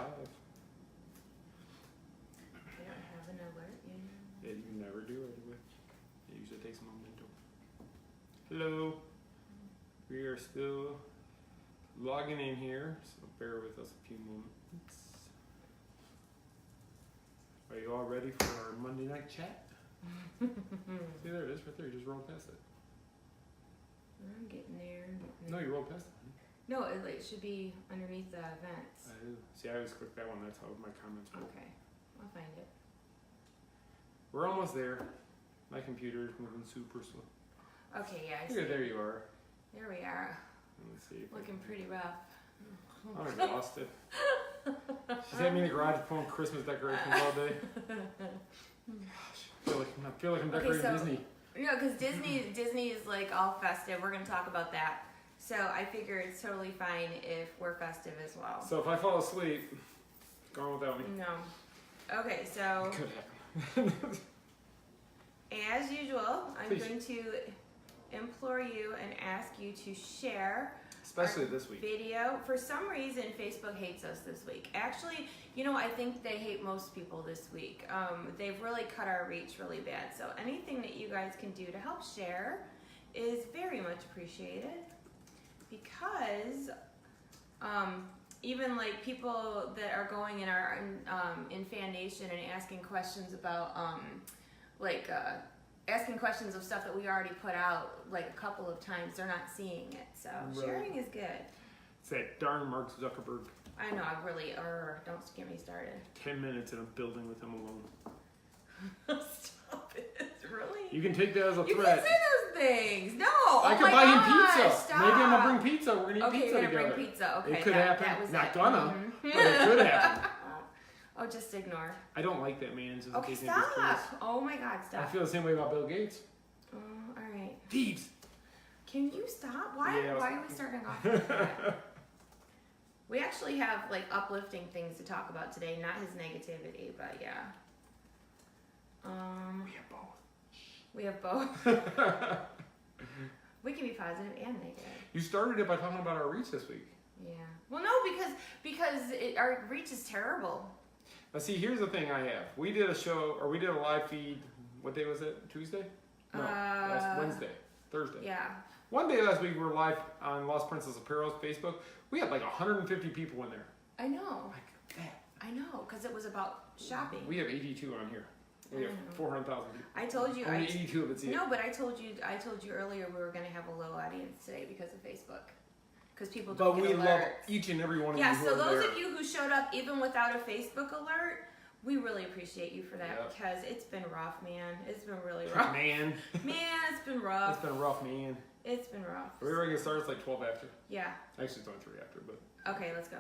live. They don't have an alert, Yeah, you never do anyway. It usually takes a momento. Hello. We are still logging in here, so bear with us a few moments. Are you all ready for our Monday night chat? See, there it is, right there. You just rolled past it. I'm getting there. No, you rolled past it. No, it should be underneath the events. See, I always click that one. That's how my comments go. Okay, I'll find it. We're almost there. My computer is moving super slow. Okay, yeah, I see. Here, there you are. There we are. Let's see. Looking pretty rough. I lost it. She's had me in the garage pulling Christmas decorations all day. Gosh, I feel like I'm decorating Disney. No, because Disney is like all festive. We're gonna talk about that. So I figure it's totally fine if we're festive as well. So if I fall asleep, go on without me. No. Okay, so Could happen. as usual, I'm Please. going to implore you and ask you to share. Especially this week. Video. For some reason, Facebook hates us this week. Actually, I think they hate most people this week. They've really cut our reach really bad. So anything that you guys can do to help share is very much appreciated. Because even like people that are going in our in Fan Nation and asking questions about asking questions of stuff that we already put out like a couple of times, they're not seeing it. So Right. sharing is good. It's that darn Mark Zuckerberg. I know, I really, don't get me started. 10 minutes in a building with him alone. Stop it, really? You can take that as a You threat. can't say those things. No. I could my buy gosh, him pizza. Stop. Maybe I'm gonna bring pizza. We're gonna eat Okay, pizza you're gonna together. bring pizza. Okay, It could that happen. was Not it. gonna, Mhm. but it could happen. Oh, just ignore. I don't like that man. Just in Okay, case anybody's stop. curious. Oh my God, I stop. feel the same way about Bill Gates. Oh, all right. Thieves. Can you stop? Why Yeah, are we starting off like that? We actually have like uplifting things to talk about today, not his negativity, but yeah. We have both. We can be positive and negative. You started it by talking about our reach this week. Yeah. Well, no, because our reach is terrible. Now, see, here's the thing I have. We did a show, or we did a live feed. What day was it? Tuesday? No, last Wednesday. Thursday. Yeah. One day last week we were live on Lost Princess Apparel's Facebook. We had like 150 people in there. I know. Like that. I know, because it was about shopping. We have 82 on here. We have 400,000 people. I told you. Only 82 of it's here. No, but I told you earlier we were going to have a low audience today because of Facebook. Because people don't But get we alerts. love each and every one of you. Yeah, who so are those there. of you who showed up even without a Facebook alert, we really appreciate you for that Yep. because it's been rough, man. It's been really rough. Man. Man, it's been rough. It's been rough, man. It's been rough. Are we ready to start? It's like 12 after. Yeah. Actually, it's only 3 after, but. Okay, let's go.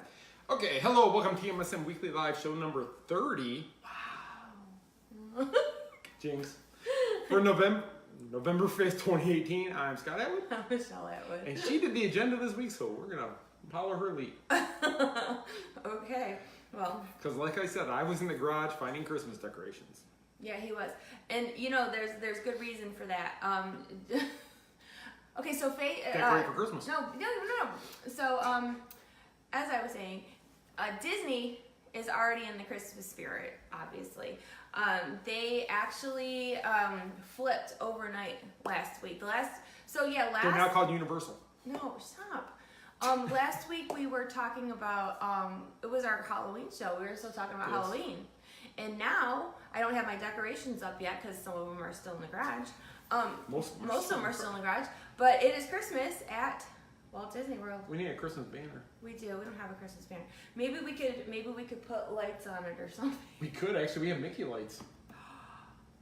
Okay, hello, welcome to TMSM Weekly Live, show number 30. Wow. Jinx. For November 5th, 2018, I'm Scott Atwood. I'm Michelle Atwood. And she did the agenda this week, so we're going to follow her lead. Okay, well. Because like I said, I was in the garage finding Christmas decorations. Yeah, he was. And, there's good reason for that. Okay, so Faye... Decorate for Christmas. No. So, as I was saying, Disney is already in the Christmas spirit, obviously. They actually flipped overnight last week. They're now called Universal. No, stop. Last week we were talking about, it was our Halloween show. We were still talking about Yes. Halloween. And now, I don't have my decorations up yet because some of them are still in the garage. Most of them are still in the garage. But it is Christmas at Walt Disney World. We need a Christmas banner. We do. We don't have a Christmas banner. Maybe we could put lights on it or something. We could actually. We have Mickey lights.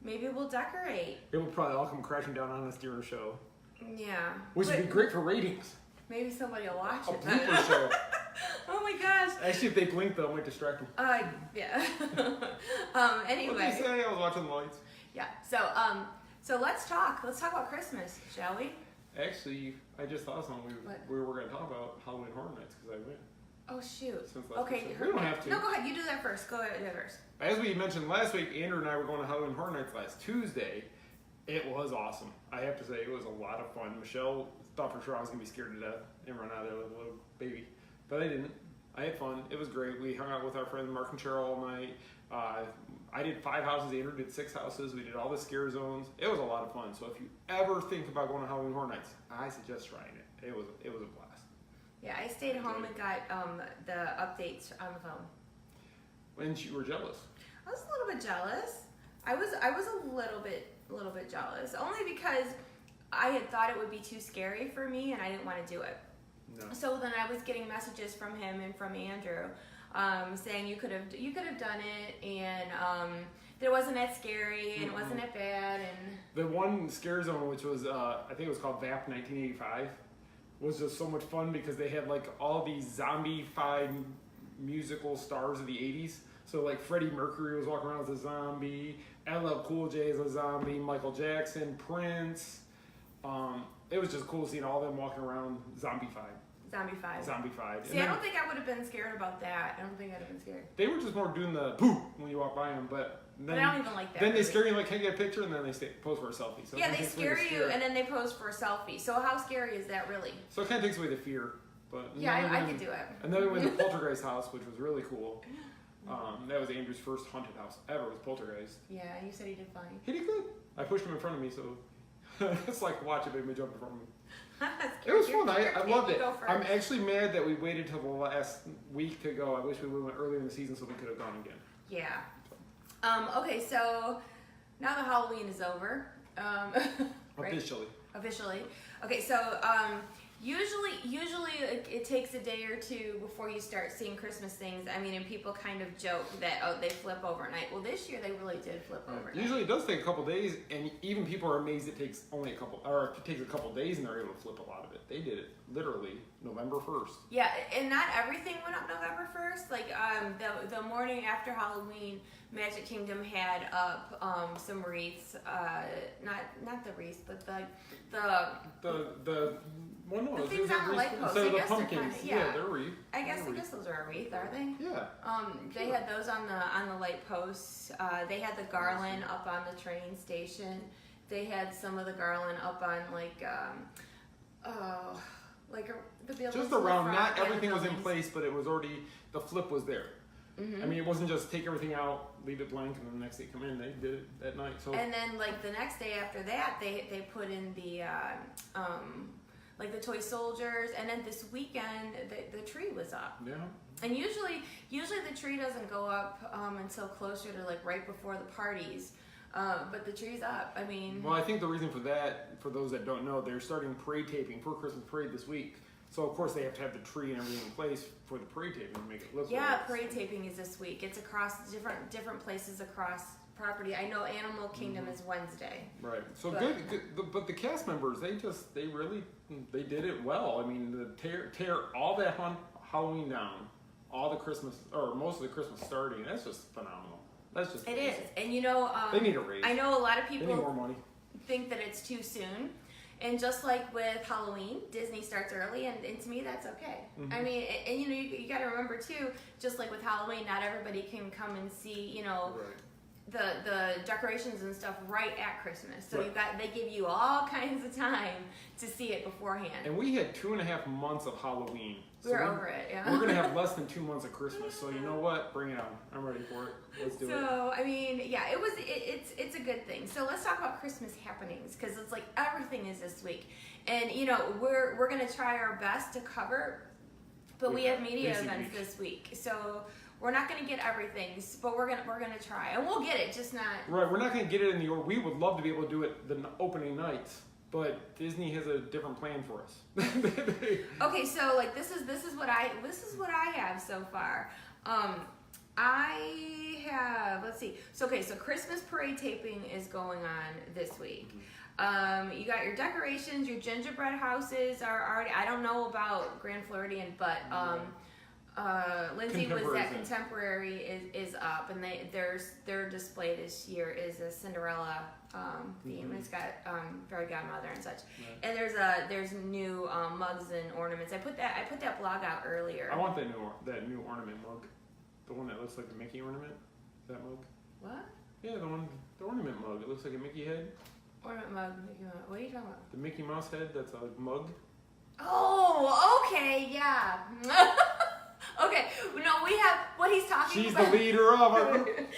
Maybe we'll decorate. It will probably all come crashing down on us during the show. Yeah. Which would be great for ratings. Maybe somebody will watch A it. blooper show. Oh my gosh. Actually, if they blink, though, it might distract them. Yeah. Anyway. What did you say? I was watching the lights. Yeah. So let's talk. Let's talk about Christmas, shall we? Actually, I just thought of something we were going to talk about Halloween Horror Nights because I went. Oh shoot. Since last Okay. week, so we don't have to. No, go ahead. You do that first. Go ahead. Do that first. As we mentioned last week, Andrew and I were going to Halloween Horror Nights last Tuesday. It was awesome. I have to say, it was a lot of fun. Michelle thought for sure I was going to be scared to death and run out of there like a little baby. But I didn't. I had fun. It was great. We hung out with our friends Mark and Cheryl all night. I did 5 houses. Andrew did 6 houses. We did all the scare zones. It was a lot of fun. So if you ever think about going to Halloween Horror Nights, I suggest trying it. It was a blast. Yeah, I stayed home and got the updates on the phone. And you were jealous. I was a little bit jealous. I was a little bit jealous, only because I had thought it would be too scary for me, and I didn't want to do it. No. So then I was getting messages from him and from Andrew, saying you could have done it, and it wasn't that scary, and it wasn't that bad, and the one scare zone, which was I think it was called VAP 1985, was just so much fun because they had like all these zombie-fied musical stars of the 80s. So like Freddie Mercury was walking around as a zombie, LL Cool J as a zombie, Michael Jackson, Prince. It was just cool seeing all of them walking around zombified. Zombified. See, I don't think I would have been scared about that. I don't think I'd have been scared. They were just more doing the poo when you walk by them, but then I don't even like that. Then they scare you like, can I get a picture? And then they pose for a selfie. So yeah, they scare you and then they pose for a selfie. So how scary is that really? So it kind of takes away the fear. But yeah, I could do it. And then we went to Poltergeist house, which was really cool. That was Andrew's first haunted house ever with Poltergeist. Yeah, you said he did fine. He did good. I pushed him in front of me, so it's like watching him jump in front of me. It was fun. I loved it. Go I'm actually mad that we waited till the last week to go. I wish we went earlier in the season so we could have gone again. Yeah. Okay, so now that Halloween is over. Right? Officially. Okay, so usually it takes a day or two before you start seeing Christmas things. I mean, and people kind of joke that they flip overnight. Well, this year they really did flip overnight. Usually it does take a couple days, and even people are amazed it takes only a couple, or it takes a couple days, and they're able to flip a lot of it. They did it literally November 1st. Yeah, and not everything went up November 1st. Like the morning after Halloween, Magic Kingdom had up some wreaths. Not the wreaths, but the things on the light posts. So the pumpkins, they're wreath. I guess those are a wreath, are they? Yeah. They had those on the light posts. They had the garland up on the train station. They had some of the garland up on the buildings. Just around. Not everything was in place, but it was already, the flip was there. Mm-hmm. I mean, it wasn't just take everything out, leave it blank, and then the next day come in. They did it that night. So. And then the next day after that, they put in the the toy soldiers, and then this weekend the tree was up. Yeah. And usually the tree doesn't go up until closer to right before the parties. But the tree's up. I mean. Well, I think the reason for that, for those that don't know, they're starting parade taping for Christmas parade this week. So of course they have to have the tree and everything in place for the parade taping to make it look. Yeah, parade taping is this week. It's across different places across property. I know Animal Kingdom is Wednesday. Right. So good. But the cast members, they did it well. I mean, tear all that Halloween down, all the Christmas or most of the Christmas starting. That's just phenomenal. That's just. It is, and they need a raise. I know a lot of people they need more money. Think that it's too soon. And just like with Halloween, Disney starts early, and to me, that's okay. Mm-hmm. I mean, and you got to remember too, just like with Halloween, not everybody can come and see, the decorations and stuff right at Christmas. So they give you all kinds of time to see it beforehand. And we had 2.5 months of Halloween. We're over it, yeah. We're gonna have less than 2 months of Christmas. So you know what? Bring it on. I'm ready for it. Let's do it. So I mean, yeah, it's a good thing. So let's talk about Christmas happenings, because it's like everything is this week, and we're gonna try our best to cover, but we have media events this week, so. We're not going to get everything, but we're gonna try, and we'll get it, just not. Right, we're not going to get it in the order. We would love to be able to do it the opening nights, but Disney has a different plan for us. Okay, so this is what I have so far. I have, let's see. So Christmas parade taping is going on this week. You got your decorations, your gingerbread houses are already. I don't know about Grand Floridian, but. Lindsay was that Contemporary is up, and their display this year is a Cinderella theme. It's got fairy godmother and such, and there's new mugs and ornaments. I put that blog out earlier. I want that new ornament mug, the one that looks like a Mickey ornament. That mug. What? Yeah, the ornament mug. It looks like a Mickey head. Ornament mug, Mickey mug. What are you talking about? The Mickey Mouse head. That's a mug. Oh, okay, yeah. Okay, no, we have what he's talking She's about. the leader of it.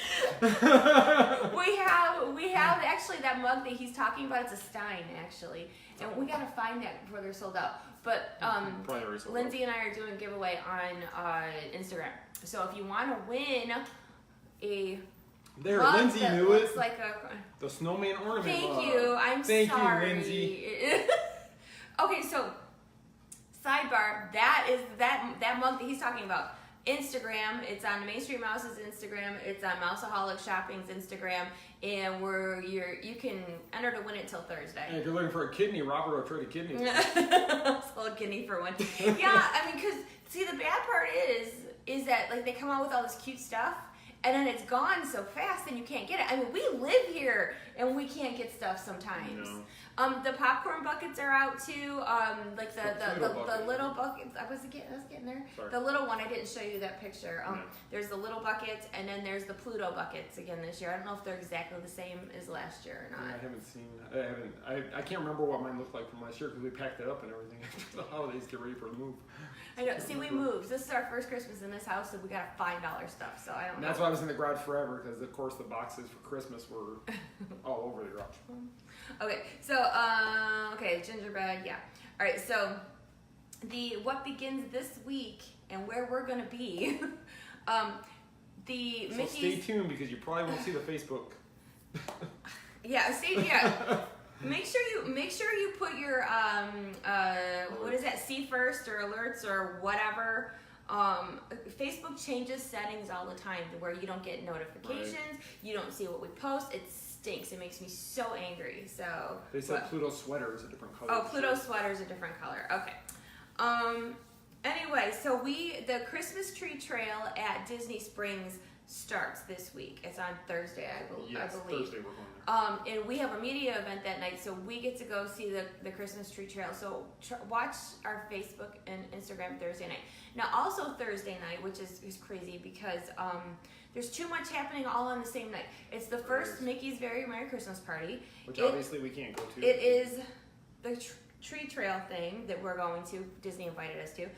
we have actually that mug that he's talking about. It's a Stein actually, and we gotta find that before they're sold out. But Probably already sold Lindsay and I are doing a giveaway on Instagram. So if you want to win a There, mug Lindsay that knew looks it. like a The snowman ornament. thank mug. you. I'm Thank sorry. you, Lindsay. Okay, so sidebar. That is that mug that he's talking about. Instagram. It's on Main Street Mouse's Instagram. It's on Mouseaholic Shopping's Instagram, and you can enter to win it till Thursday. And if you're looking for a kidney, Robert will trade a kidney. Sold a kidney for one. Yeah, I mean, because see, the bad part is that like they come out with all this cute stuff, and then it's gone so fast, and you can't get it. I mean, we live here, and we can't get stuff sometimes. No. The popcorn buckets are out too. Like the little buckets. I was getting there. Sorry. The little one. I didn't show you that picture. No. There's the little buckets, and then there's the Pluto buckets again this year. I don't know if they're exactly the same as last year or not. I haven't seen. I can't remember what mine looked like from last year because we packed it up and everything after the holidays. Get ready for the move. I know. See, we moved. This is our first Christmas in this house, so we gotta find all our stuff. So I don't And know. that's why I was in the garage forever because, of course, the boxes for Christmas were all over the garage. Okay, so okay, gingerbread, yeah. All right, so what begins this week and where we're gonna be. The So Mickey's. stay tuned because you probably won't see the Facebook. Yeah, Make sure you put your what is that? See first or alerts or whatever. Facebook changes settings all the time to where you don't get notifications, you don't see what we post. It stinks. It makes me so angry. So They said Pluto sweater is a different color. oh, Pluto sweater is a different color. Okay. Anyway, so the Christmas tree trail at Disney Springs starts this week. It's on Thursday, I believe. Thursday we're going there. And we have a media event that night, so we get to go see the Christmas tree trail. So watch our Facebook and Instagram Thursday night. Now, also Thursday night, which is crazy because there's too much happening all on the same night. It's the first Mickey's Very Merry Christmas Party. Which obviously we can't go to. It is the tree trail thing that we're going to. Disney invited us to.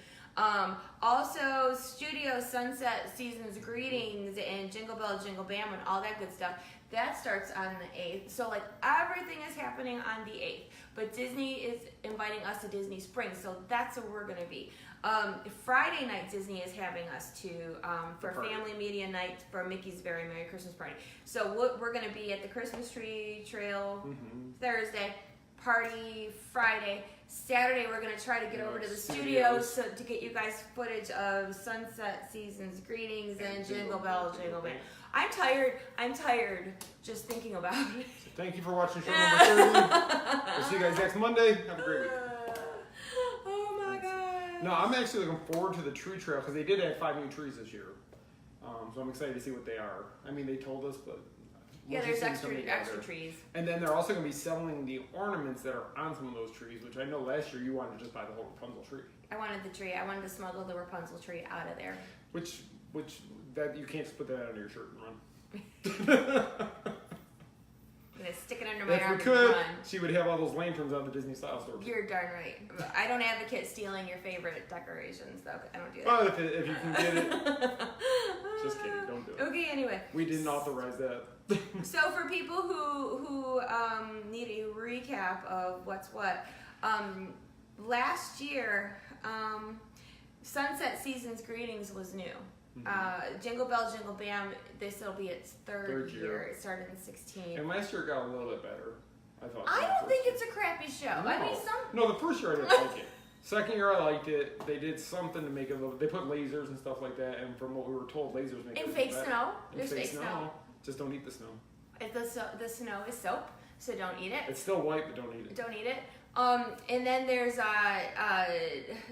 Also, Studio Sunset Seasons Greetings and Jingle Bell Jingle Bam and all that good stuff. That starts on the 8th. So like everything is happening on the 8th. But Disney is inviting us to Disney Springs, so that's where we're gonna be. Friday night, Disney is having us to for family media night for Mickey's Very Merry Christmas Party. So we're gonna be at the Christmas tree trail Thursday, party Friday. Saturday, we're gonna try to get over to the studios to get you guys footage of Sunset Seasons Greetings and Jingle Bell Jingle Bell. I'm tired just thinking about it. So thank you for watching show number 30. We'll see you guys next Monday. Have a great week. Oh my god. No, I'm actually looking forward to the tree trail because they did add 5 new trees this year. So I'm excited to see what they are. I mean, they told us, but yeah, there's extra trees. And then they're also going to be selling the ornaments that are on some of those trees, which I know last year you wanted to just buy the whole Rapunzel tree. I wanted the tree. I wanted to smuggle the Rapunzel tree out of there. Which that you can't just put that under your shirt and run. I'm gonna stick it under my If arm we could, and run. she would have all those lanterns on the Disney style store. You're darn right. I don't advocate stealing your favorite decorations, though. I don't do that. Well, if you can get it. Just kidding, don't do it. Okay, anyway. We didn't authorize that. So for people who need a recap of what's what, last year, Sunset Seasons Greetings was new. Jingle Bell Jingle Bam, this will be its third year. It started in 2016. And last year it got a little bit better, I thought. I don't think it's a crappy show. No. I mean, No, the first year I didn't like it. Second year I liked it. They did something to make it a little. They put lasers and stuff like that, and from what we were told, lasers make it. And fake better. snow. And There's fake snow. Just don't eat the snow. The snow is soap, so don't eat it. It's still white, but don't eat it. Don't eat it. And then there's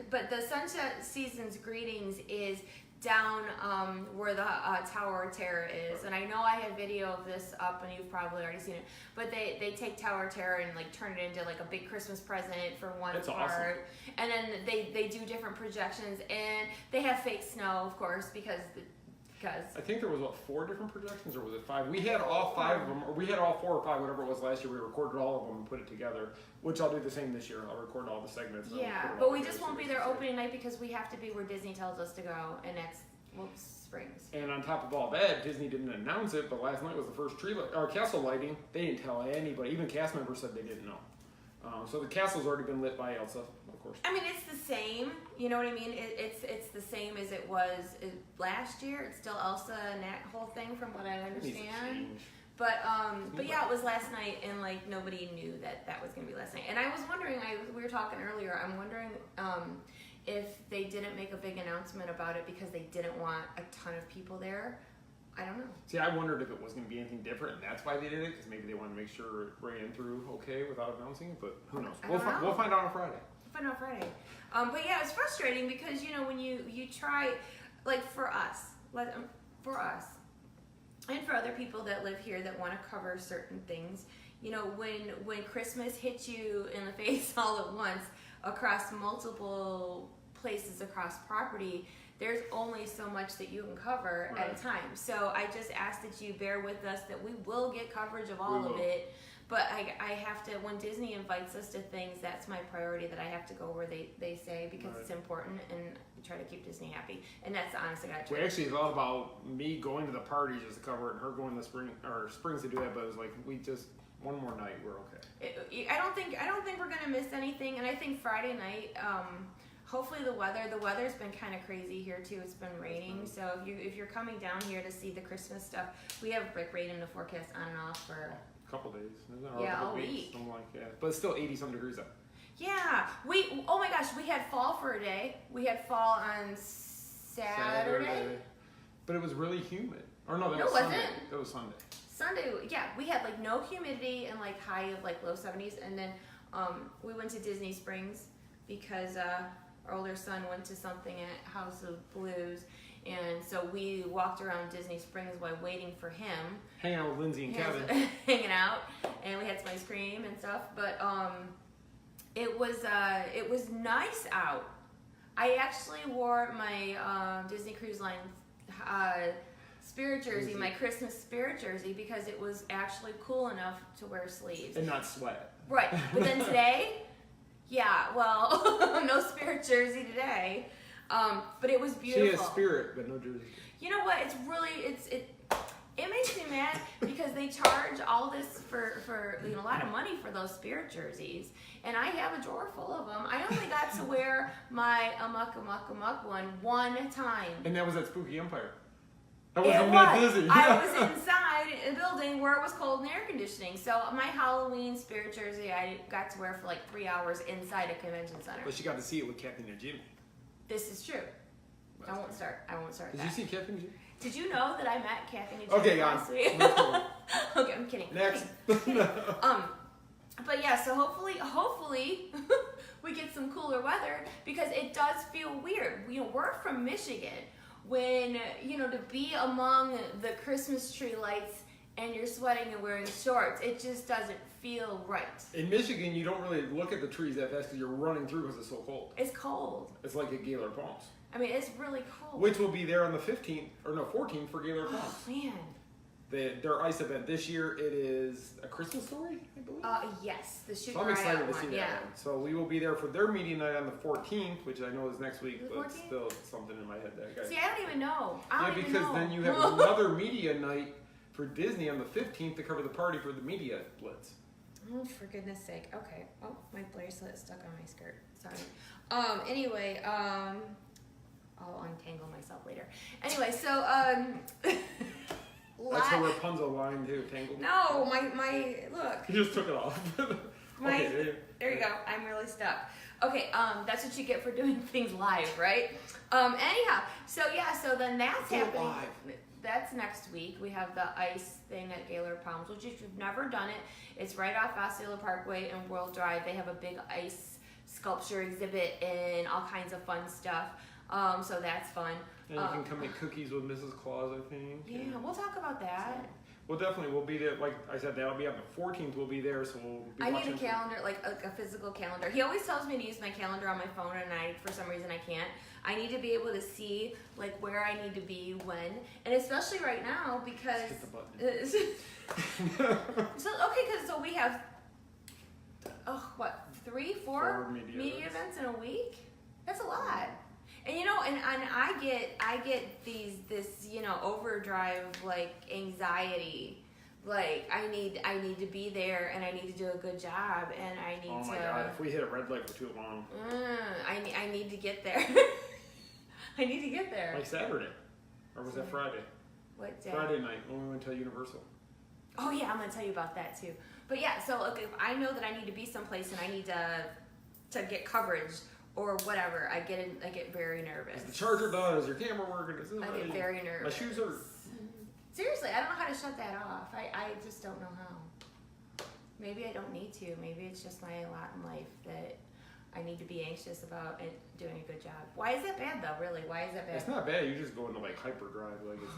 but the Sunset Seasons Greetings is down where the Tower of Terror is, and I know I have video of this up, and you've probably already seen it. But they take Tower of Terror and like turn it into like a big Christmas present for one That's part, awesome. and then they do different projections, and they have fake snow, of course, because because I think there was, 4 different projections, or was it 5? We had all 5 of them, or we had all 4 or 5, whatever it was last year. We recorded all of them and put it together, which I'll do the same this year. I'll record all the segments. And yeah, put it but all we together just so won't be it's there the opening night because we have to be where Disney tells us to go, and that's Springs. same. And on top of all that, Disney didn't announce it, but last night was the first castle lighting. They didn't tell anybody. Even cast members said they didn't know. So the castle's already been lit by Elsa, of course. I mean, it's the same. You know what I mean? It's the same as it was last year. It's still Elsa and that whole thing, from what I It needs to understand. change. But yeah, it was last night, and like nobody knew that was gonna be last night. And I was wondering, we were talking earlier. I'm wondering if they didn't make a big announcement about it because they didn't want a ton of people there. I don't know. See, I wondered if it was going to be anything different, and that's why they did it, because maybe they wanted to make sure it ran through okay without announcing it, but who knows? We'll find out on Friday. We'll find out Friday. But yeah, it's frustrating because, you know, when you try, like for us, and for other people that live here that want to cover certain things, you know, when Christmas hits you in the face all at once across multiple places across property, there's only so much that you can cover at a time. So I just ask that you bear with us, that we will get coverage of all of it. But I have to, when Disney invites us to things, that's my priority, that I have to go where they say, because it's important, and we try to keep Disney happy. And that's honestly I try. We actually thought about me going to the party just to cover it, and her going to Springs to do that, but it was like, we just, one more night, we're okay. I don't think we're gonna miss anything, and I think Friday night, hopefully the weather's been kind of crazy here too. It's been raining, so if you're coming down here to see the Christmas stuff, we have rain in the forecast on and off for a couple days. All week. Something like that. But it's still 80-some degrees out. Yeah, oh my gosh, we had fall for a day. We had fall on Saturday. But it was really humid. Or no, that was wasn't. Sunday. That was Sunday. Sunday, yeah, we had like no humidity and like high of like low 70s, and then we went to Disney Springs because our older son went to something at House of Blues, and so we walked around Disney Springs while waiting for him. Hanging out with Lindsay and Kevin. Hanging out, and we had some ice cream and stuff. But it was nice out. I actually wore my Disney Cruise Line spirit jersey, my Christmas spirit jersey, because it was actually cool enough to wear sleeves and not sweat. Right, but then today. Yeah, well, no spirit jersey today, but it was beautiful. She has spirit, but no jersey. You know what? It's really it makes me mad because they charge all this for a lot of money for those spirit jerseys, and I have a drawer full of them. I only got to wear my Amok one time, and that was at Spooky Empire. I was inside a building where it was cold and air conditioning. So my Halloween spirit jersey I got to wear for like 3 hours inside a convention center. But she got to see it with Kathy and Jimmy. This is true. I won't start. Did you see Kathy and Jimmy? Did you know that I met Kathy and Jimmy last week? Okay, I'm kidding. Next. But yeah, so hopefully we get some cooler weather, because it does feel weird. You know, we're from Michigan. When, you know, to be among the Christmas tree lights and you're sweating and wearing shorts, it just doesn't feel right. In Michigan, you don't really look at the trees that fast because you're running through because it's so cold. It's cold. It's like at Gaylord Palms. I mean, it's really cold. Which will be there on the 14th for Gaylord Palms. Oh, man. Their ice event this year, it is A Christmas Story, I believe. Yes, the shoot. So I'm excited to see that. Yeah. One. So we will be there for their media night on the 14th, which I know is next week, but it's still something in my head that guy. See, I don't even know. Because then you have another media night for Disney on the 15th to cover the party for the media blitz. Oh, for goodness sake. Okay. Oh, my bracelet is stuck on my skirt. Sorry. Anyway, I'll untangle myself later. Anyway, so That's her Rapunzel line too, tangled. No, my look. You just took it off. Okay, there you go. I'm really stuck. Okay, that's what you get for doing things live, right? Anyhow, so then that's happening. Live. That's next week. We have the ice thing at Gaylord Palms, which if you've never done it, it's right off Osceola Parkway and World Drive. They have a big ice sculpture exhibit and all kinds of fun stuff. So that's fun. And you can come make cookies with Mrs. Claus, I think. Yeah, we'll talk about that. Well, definitely, we'll be there. Like I said, that'll be on the 14th. We'll be there, so we'll be I need watching. a calendar, like a physical calendar. He always tells me to use my calendar on my phone, and for some reason I can't. I need to be able to see like where I need to be when, and especially right now because. Hit the button. So we have, what, 3, 4 media events in a week? That's a lot. And and I get this overdrive like anxiety, like I need to be there and I need to do a good job and I need to. Oh my God! If we hit a red light for too long. I need to get there. I need to get there. Like Saturday, or was that Friday? What day? Friday night when we went to Universal. Oh yeah, I'm gonna tell you about that too. But yeah, so if I know that I need to be someplace and I need to get coverage or whatever, I get very nervous. Is the charger done? Is your camera working? I get very nervous. My shoes are. Seriously, I don't know how to shut that off. I just don't know how. Maybe I don't need to. Maybe it's just my lot in life that I need to be anxious about it doing a good job. Why is that bad though? Really? Why is that bad? It's not bad. You just go into like hyperdrive. Like it's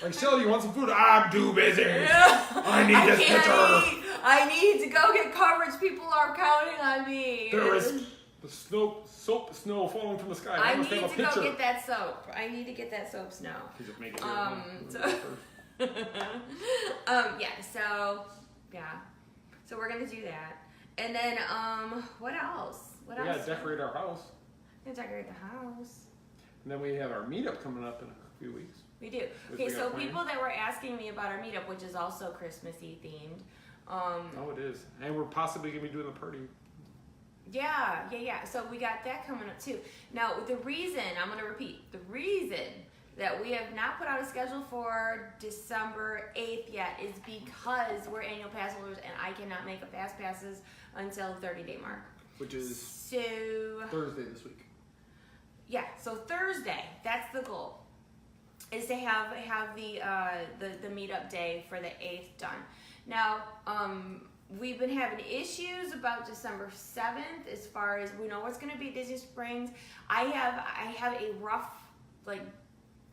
like Shelly, you want some food? I'm too busy. I need this picture. I need to go get coverage. People are counting on me. There is snow falling from the sky. I need to go get that soap. I need to get that soap snow. So we're gonna do that. And then, what else? We gotta decorate our house. We're gonna decorate the house. And then we have our meetup coming up in a few weeks. We do. Okay, so people that were asking me about our meetup, which is also Christmassy themed. Oh, it is. And we're possibly gonna be doing the party. Yeah. So we got that coming up too. Now, the reason that we have not put out a schedule for December 8th yet is because we're annual pass holders and I cannot make a fast passes until the 30-day mark. Which is Thursday this week. Yeah, so Thursday, that's the goal, is to have the meetup day for the 8th done. Now, we've been having issues about December 7th as far as we know what's going to be at Disney Springs. I have a rough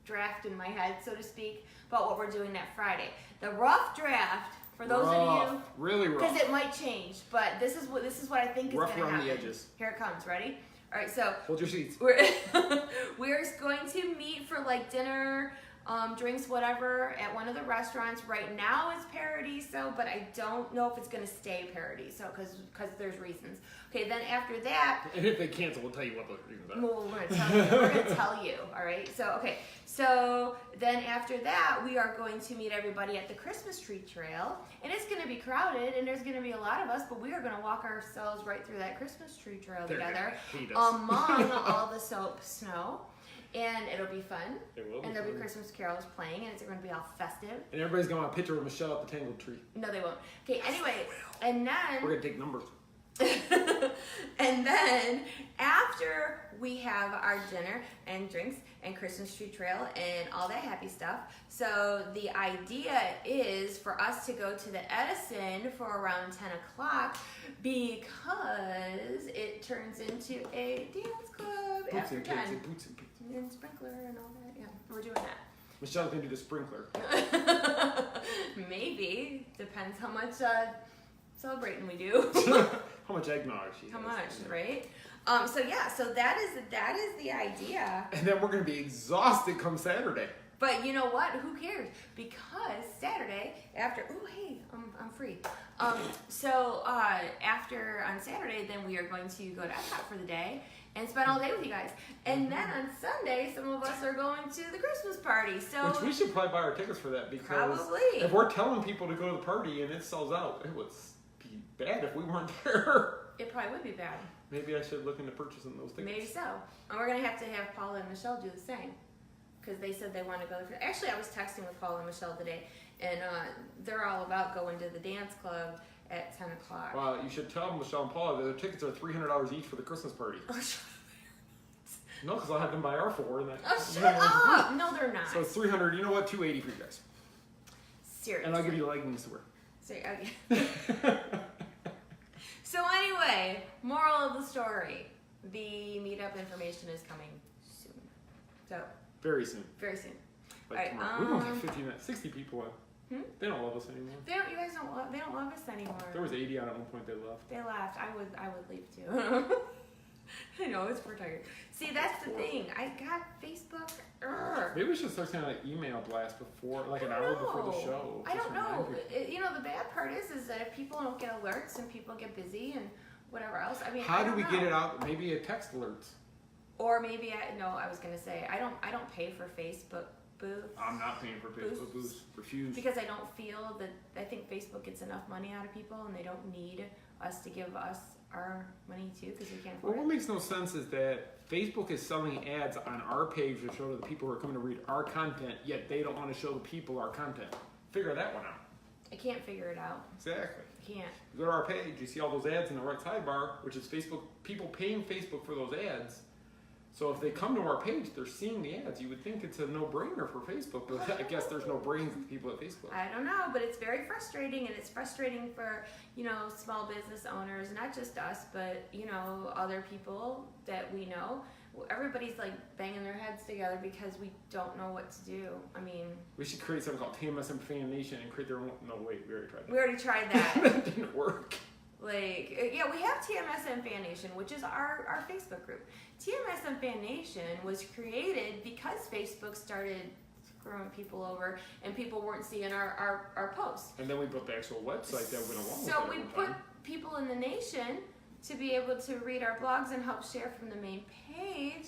draft in my head, so to speak, about what we're doing that Friday. The rough draft, for those of you, really rough, because it might change, but this is what I think is going to happen. Rough around the edges. Here it comes. Ready? All right. So hold your seats. We're going to meet for like dinner, drinks, whatever, at one of the restaurants. Right now it's Paradiso, but I don't know if it's going to stay Paradiso because there's reasons. Okay, then after that... And if they cancel, we'll tell you what those reasons are. Well, we're going to tell you, all right? So then after that, we are going to meet everybody at the Christmas tree trail, and it's going to be crowded, and there's going to be a lot of us, but we are going to walk ourselves right through that Christmas tree trail together among all the soap snow. And it'll be fun. It will be and there'll fun. be Christmas carols playing, and it's going to be all festive. And everybody's going to want a picture of Michelle at the Tangled Tree. No, they won't. Okay, anyway, and then... We're going to take numbers. And then after we have our dinner and drinks and Christmas tree trail and all that happy stuff, so the idea is for us to go to the Edison for around 10 o'clock because it turns into a dance club after 10. And sprinkler and all that. Yeah, we're doing that. Michelle's going to do the sprinkler. Maybe. Depends how much celebrating we do. How much eggnog she has. How much, right? So that is the idea. And then we're going to be exhausted come Saturday. But you know what? Who cares? Because Saturday after, I'm free. After on Saturday, then we are going to go to Epcot for the day and spend all day with you guys. And then on Sunday, some of us are going to the Christmas party. So which we should probably buy our tickets for that because probably. If we're telling people to go to the party and it sells out, it would be bad if we weren't there. It probably would be bad. Maybe I should look into purchasing those tickets. Maybe so. And we're going to have Paula and Michelle do the same. Because they said they want to go. Actually, I was texting with Paula and Michelle today, and they're all about going to the dance club at 10 o'clock. Well, you should tell Michelle and Paula that their tickets are $300 each for the Christmas party. Oh, shut up. No, because I'll have them buy our four. And shut up! No, they're not. So it's $300. You know what? $280 for you guys. Seriously. And I'll give you leggings to wear. Okay. So anyway, moral of the story: the meetup information is coming soon. So very soon. Very soon. Like Alright, tomorrow. We don't have 50 minutes, 60 people on. They don't love us anymore. You guys they don't love us anymore. There was 80 on at one point. They left. They left. I would leave too. I know, it's for tired. See, that's the thing. I got Facebook. Maybe we should start sending an email blast before, like an hour before the show. I don't know. The bad part is that if people don't get alerts and people get busy and whatever else, I mean, how do we get it out? Maybe a text alerts. Or maybe I was gonna say I don't pay for Facebook booths. I'm not paying for Facebook booths. Refuse. Because I don't feel that I think Facebook gets enough money out of people and they don't need us to give us our money too because we can't afford what makes no sense is that Facebook is selling ads on our page to show to the people who are coming to read our content, yet they don't want to show the people our content. Figure that one out. I can't figure it out. Exactly. I can't. You go to our page, you see all those ads in the right sidebar, which is Facebook, people paying Facebook for those ads. So if they come to our page, they're seeing the ads. You would think it's a no-brainer for Facebook, but I guess there's no brains with people at Facebook. I don't know, but it's very frustrating, and it's frustrating for, small business owners, not just us, but, other people that we know. Everybody's like banging their heads together because we don't know what to do. I mean, we should create something called TMSM Fan Nation and create their own. No, wait, we already tried that. We already tried that. That didn't work. We have TMSM Fan Nation, which is our Facebook group. TMSM Fan Nation was created because Facebook started screwing people over and people weren't seeing our posts. And then we built the actual website that went along with it. So we put people in the nation to be able to read our blogs and help share from the main page,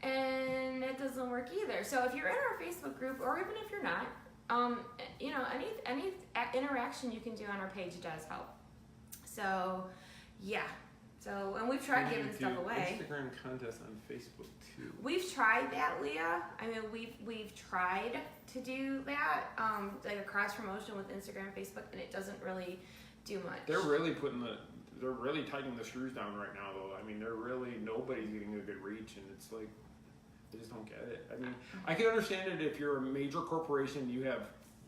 and it doesn't work either. So if you're in our Facebook group, or even if you're not, any interaction you can do on our page does help. So, yeah. So, and we've tried giving stuff away. Instagram contest on Facebook too. We've tried that, Leah. I mean, we've tried to do that, like a cross promotion with Instagram and Facebook, and it doesn't really do much. They're really tightening the screws down right now, though. I mean, nobody's getting a good reach, and it's like, they just don't get it. I mean, I can understand it if you're a major corporation, you have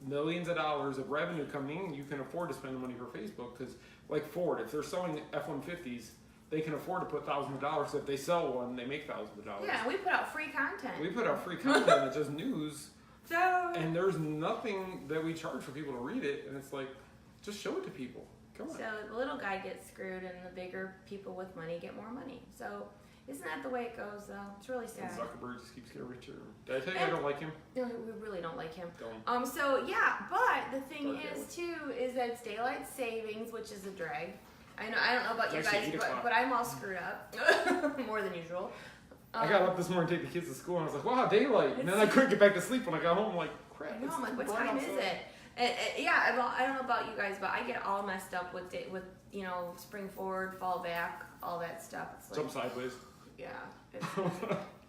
millions of dollars of revenue coming in, you can afford to spend the money for Facebook, because like Ford, if they're selling F-150s, they can afford to put thousands of dollars. If they sell one, they make thousands of dollars. Yeah, we put out free content. We put out free content that's just news. And there's nothing that we charge for people to read it, and it's like, just show it to people. Come on. So the little guy gets screwed, and the bigger people with money get more money. So isn't that the way it goes, though? It's really sad. And Zuckerberg just keeps getting richer. Did I tell you I don't like him? No, we really don't like him. Don't. So yeah, but the thing is that it's daylight savings, which is a drag. I don't know about you guys, but I'm all screwed up more than usual. I got up this morning to take the kids to school, and I was like, wow, daylight. And then I couldn't get back to sleep when I got home. I'm like, crap. I know, I'm like, what time is it? I don't know about you guys, but I get all messed up with spring forward, fall back, all that stuff. It's like, jump sideways. Yeah,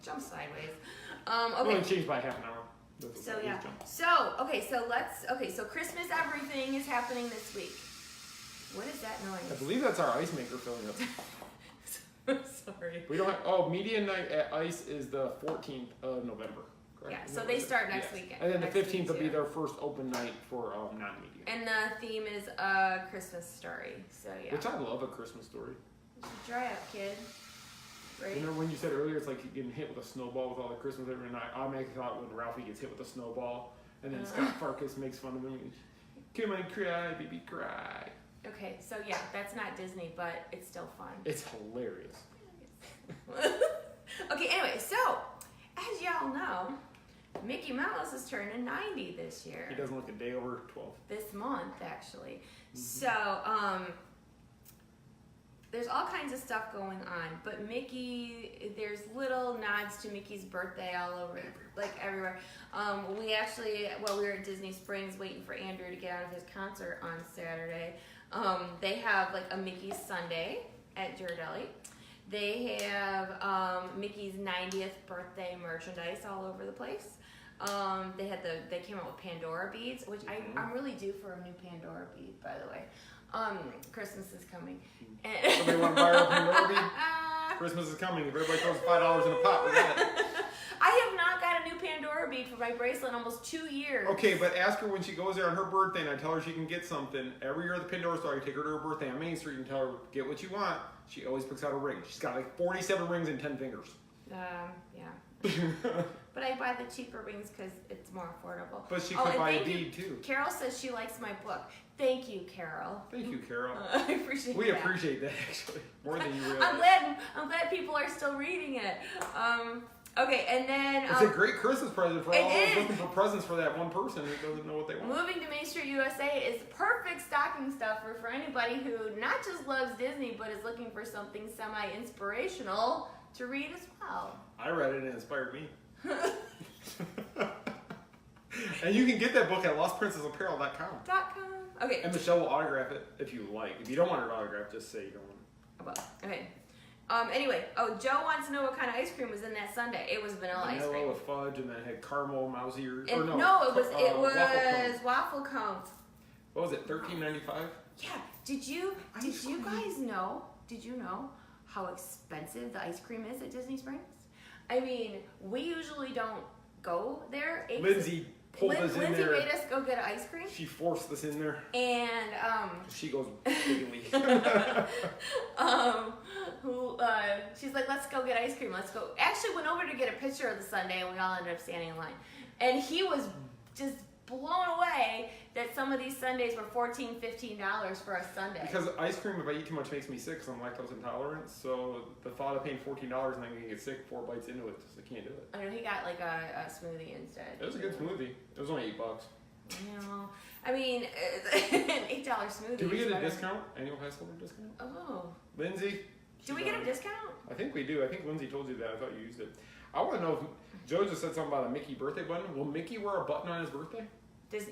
jump sideways. Okay. Okay. Only changed by half an hour. So yeah. So Christmas everything is happening this week. What is that noise? I believe that's our ice maker filling up. Sorry. We don't have. Media night at Ice is the 14th of November. Correct? Yeah, so they start next weekend. And then the 15th will be their first open night for non-media. And the theme is a Christmas story. So yeah. Which I love, a Christmas story. Dry up, kid. Right? You know when you said earlier it's like getting hit with a snowball with all the Christmas every night. I automatically thought when Ralphie gets hit with a snowball, and then Scott Farkas makes fun of him. Come on, cry, baby, cry. Okay, so yeah, that's not Disney, but it's still fun. It's hilarious. Okay, anyway, so as y'all know, Mickey Mouse is turning 90 this year. He doesn't look a day over 12. This month, actually. Mm-hmm. So, there's all kinds of stuff going on, but Mickey, there's little nods to Mickey's birthday all over, like everywhere. We were at Disney Springs waiting for Andrew to get out of his concert on Saturday. They have like a Mickey's Sunday at Ghirardelli. They have Mickey's 90th birthday merchandise all over the place. They came out with Pandora beads, which I'm really due for a new Pandora bead, by the way. Christmas is coming. Somebody want to buy a Pandora bead? Christmas is coming. If everybody throws $5 in a pot, we got it. I have not got a new Pandora bead for my bracelet in almost 2 years. Okay, but ask her when she goes there on her birthday, and I tell her she can get something. Every year at the Pandora store, I take her to her birthday on Main Street and tell her, get what you want. She always picks out a ring. She's got like 47 rings and 10 fingers. Yeah. But but I buy the cheaper wings because it's more affordable. But she Oh, could and buy a thank you. deed too. Carol says she likes my book. Thank you, Carol. Thank you, Carol. I appreciate We that. appreciate that actually more than you realize. I'm glad people are still reading it. Okay, and then It's a great Christmas present for all It those is. looking for presents for that one person who doesn't know what they want. moving to Main Street USA is perfect stocking stuffer for anybody who not just loves Disney but is looking for something semi-inspirational to read as well. I read it and it inspired me. And you can get that book at lostprincessapparel.com. Okay. And Michelle will autograph it if you like. If you don't want it autographed, just say you don't want it. Okay. Anyway, Joe wants to know what kind of ice cream was in that sundae. It was vanilla ice cream. Vanilla with fudge, and then it had caramel mouse ears. And Or no, it was waffle cone. waffle cones. What was it? $13.95. Yeah. Did you Ice cream. guys know? Did you know how expensive the ice cream is at Disney Springs? I mean, we usually don't go there. Lindsay pulled us in Lindsay there. made us go get ice cream, She forced us in there. and She goes bigly. she's like, let's go get ice cream. Let's go. Actually, went over to get a picture of the sundae, and we all ended up standing in line. And he was just blown away that some of these sundaes were $14, $15 for a sundae. Because ice cream, if I eat too much, makes me sick because I'm lactose intolerant. So the thought of paying $14 and then getting get sick 4 bites into it, just I can't do it. I know he got like a smoothie instead. It was a good smoothie. It was only $8. No, I mean an $8 smoothie. Did we is get a better. discount? Annual pass holder discount? Oh, Lindsay? do we get a discount? I think we do. I think Lindsay told you that. I thought you used it. I want to know if Joe just said something about a Mickey birthday button. Will Mickey wear a button on his birthday? Does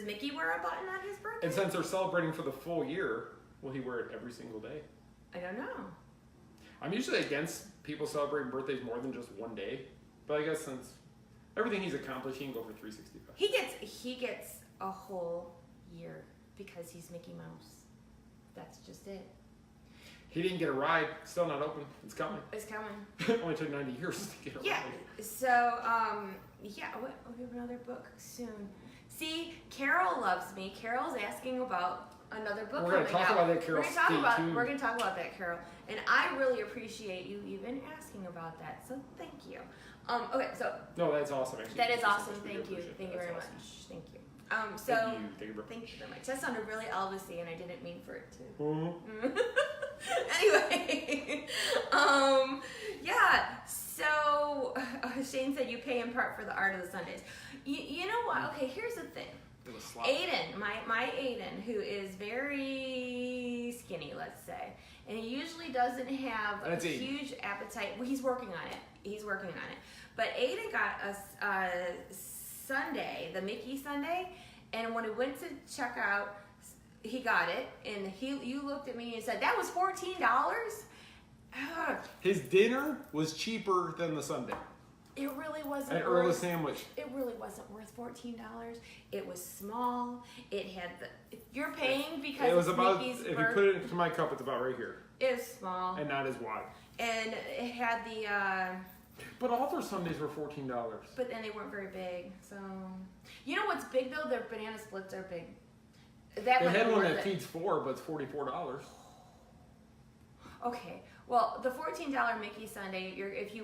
Mickey wear a button on his birthday? And since they're celebrating for the full year, will he wear it every single day? I don't know. I'm usually against people celebrating birthdays more than just one day. But I guess since everything he's accomplished, he can go for 365. He gets a whole year because he's Mickey Mouse. That's just it. He didn't get a ride. Still not open. It's coming. It's coming. It only took 90 years to get a Yeah. ride. So yeah, we have another book soon. See, Carol loves me. Carol's asking about another book We're going coming to talk out. about that, Carol. We're gonna talk about that, Carol. And I really appreciate you even asking about that. So thank you. Okay, so No, that's awesome. Actually, that is so awesome. much. We Thank you. appreciate Thank that. you very That's much. awesome. Thank you. Thank you very Much. That sounded really Elvis-y, and I didn't mean for it to. much. Anyway, yeah. So Shane said you pay in part for the art of the Sundays. You know what? Okay, here's the thing. It was slop. Aiden, my Aiden, who is very skinny, let's say, and he usually doesn't have That's a Aiden. huge appetite. Well, he's working on it. But Aiden got a sundae, the Mickey sundae, and when he went to check out, he got it, and you looked at me and said, that was $14? His dinner was cheaper than the Sunday. It really wasn't An Earl worth sandwich. It really wasn't worth $14. It was small. It had if you're paying because It was it's about, Mickey's if you birth- put it into my cup, it's about right here. it was small. And not as wide. And it had the But all their Sundays were $14. but then they weren't very big. So you know what's big though? Their banana splits are big. That They might had be one worth that it. feeds 4, but it's $44. Okay. Well, the $14 Mickey sundae, if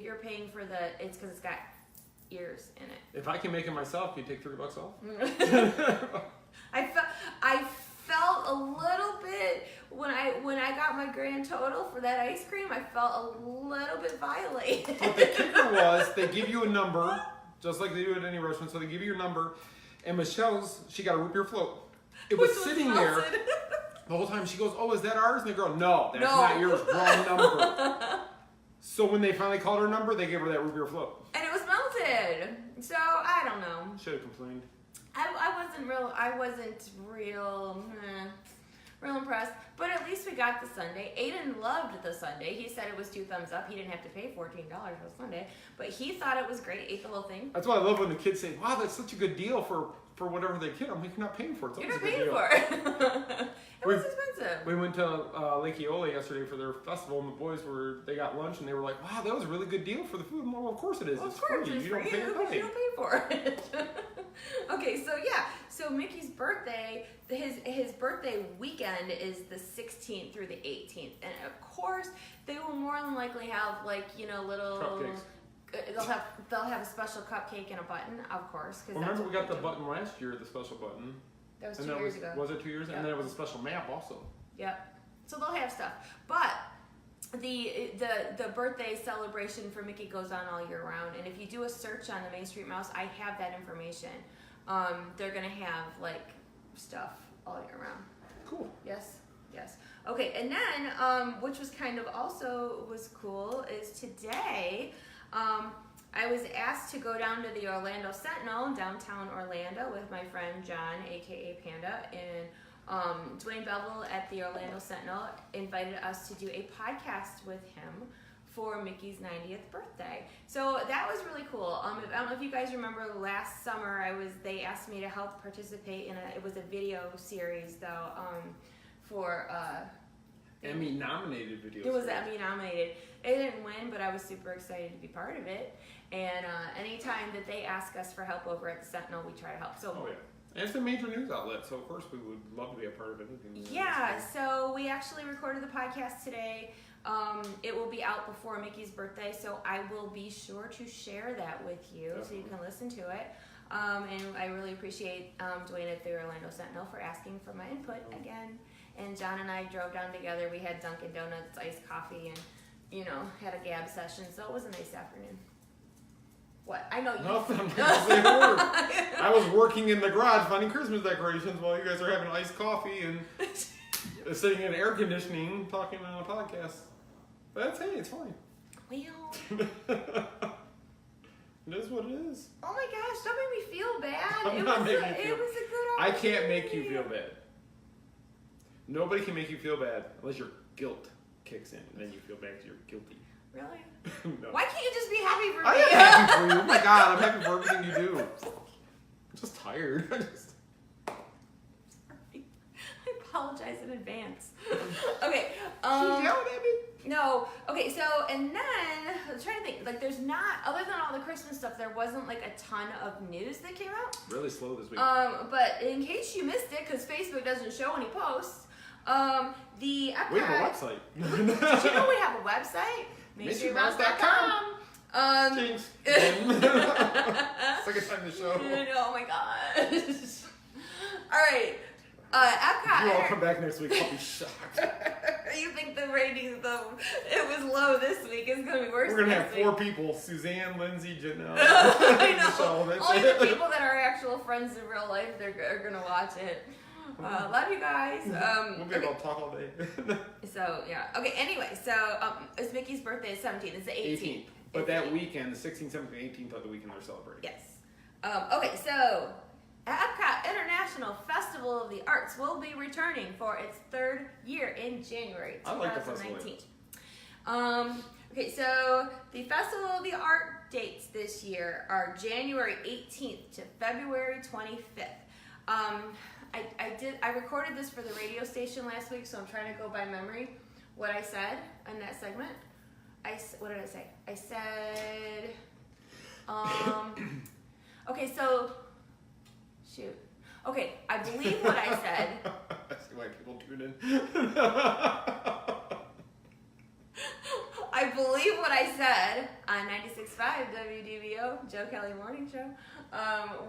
you're paying for it's because it's got ears in it. If I can make it myself, can you take $3 off? I felt a little bit when I got my grand total for that ice cream. I felt a little bit violated. But the kicker was, they give you a number, just like they do at any restaurant. So they give you your number, and Michelle's, she got a root beer float. It was sitting there melted. the whole time. She goes, "Oh, is that ours?" And they go, "No, that's No. not yours. Wrong number." So when they finally called her number, they gave her that root beer float. And it was melted. So I don't know. Should have complained. I wasn't real impressed. But at least we got the sundae. Aiden loved the sundae. He said it was 2 thumbs up. He didn't have to pay $14 for the sundae, but he thought it was great. Ate the whole thing. That's why I love when the kids say, "Wow, that's such a good deal for whatever they get." I'm like, "You're not paying for it. It's You're always not a good paying deal." for it. It was expensive. We went to Lake Eola yesterday for their festival, and the boys they got lunch, and they were like, "Wow, that was a really good deal for the food." I'm like, "Well, of course it is. Well, it's of course, free. it's You don't free, pay a but penny." you don't pay for it. Okay, so yeah, so Mickey's birthday, his birthday weekend is the 16th through the 18th, and of course they will more than likely have little Cupcakes. they'll have a special cupcake and a button, of course. Cause Remember, we got the do. button last year, the special button. That was And 2 that years ago. Was it 2 years? Yep. And then it was a special map also. Yep. So they'll have stuff, but the birthday celebration for Mickey goes on all year round. And if you do a search on the Main Street Mouse, I have that information. They're gonna have like stuff all year round. Cool. Yes. Okay, and then which was kind of also was cool is today. I was asked to go down to the Orlando Sentinel, downtown Orlando, with my friend John, aka Panda, and Dwayne Bevel at the Orlando Sentinel invited us to do a podcast with him for Mickey's 90th birthday. So that was really cool. I don't know if you guys remember last summer, they asked me to help participate in it was a video series though, for Emmy nominated videos. it was Emmy nominated. It didn't win, but I was super excited to be part of it. And anytime that they ask us for help over at the Sentinel, we try to help. So Oh yeah. And it's a major news outlet, so of course we would love to be a part of anything. yeah, so we actually recorded the podcast today. It will be out before Mickey's birthday, so I will be sure to share that with you so you can listen to it. And I really appreciate Dwayne at the Orlando Sentinel for asking for my input again. And John and I drove down together. We had Dunkin' Donuts, iced coffee, and had a gab session. So it was a nice afternoon. What? I know you. Nothing. I was working in the garage finding Christmas decorations while you guys are having iced coffee and sitting in air conditioning talking on a podcast. But it's fine. Well. It is what it is. Oh my gosh! Don't make me feel bad. I'm It not was making a you feel- good. I can't make you feel bad. Nobody can make you feel bad unless your guilt kicks in, and then you feel bad because you're guilty. Really? No. Why can't you just be happy for me? I am happy for you. Oh my god, I'm happy for everything you do. I'm just tired. I apologize in advance. Okay. She's yelling at me. No. Okay. So and then I'm trying to think. Like, there's not other than all the Christmas stuff. There wasn't like a ton of news that came out. Really slow this week. But in case you missed it, because Facebook doesn't show any posts, the Epcot. We have a website. Did you know we have a website? MainStreetMouse.com. Jinx. Second time to show. Oh my gosh. All right. Epcot. You all come back next week, I'll be shocked. You think the ratings, though, it was low this week, it's going to be worse We're going to have next week. 4 people. Suzanne, Lindsay, Janelle. I know. Michelle, that's Only it. the people that are actual friends in real life are going to watch it. Love you guys. We'll be able to talk all day. So, yeah. Okay, anyway, so it's Mickey's birthday is 17th. It's the 18th. But that weekend, the 16th, 17th, 18th of the weekend, they're celebrating. Yes. Okay, so Epcot International Festival of the Arts will be returning for its 3rd year in January 2019. I like the festival. Okay, so the Festival of the Art dates this year are January 18th to February 25th. I recorded this for the radio station last week, so I'm trying to go by memory what I said in that segment. What did I say? I said, okay, so, shoot. Okay, I believe what I said. I see why people tune in. I believe what I said on 96.5 WDVO, Joe Kelly Morning Show,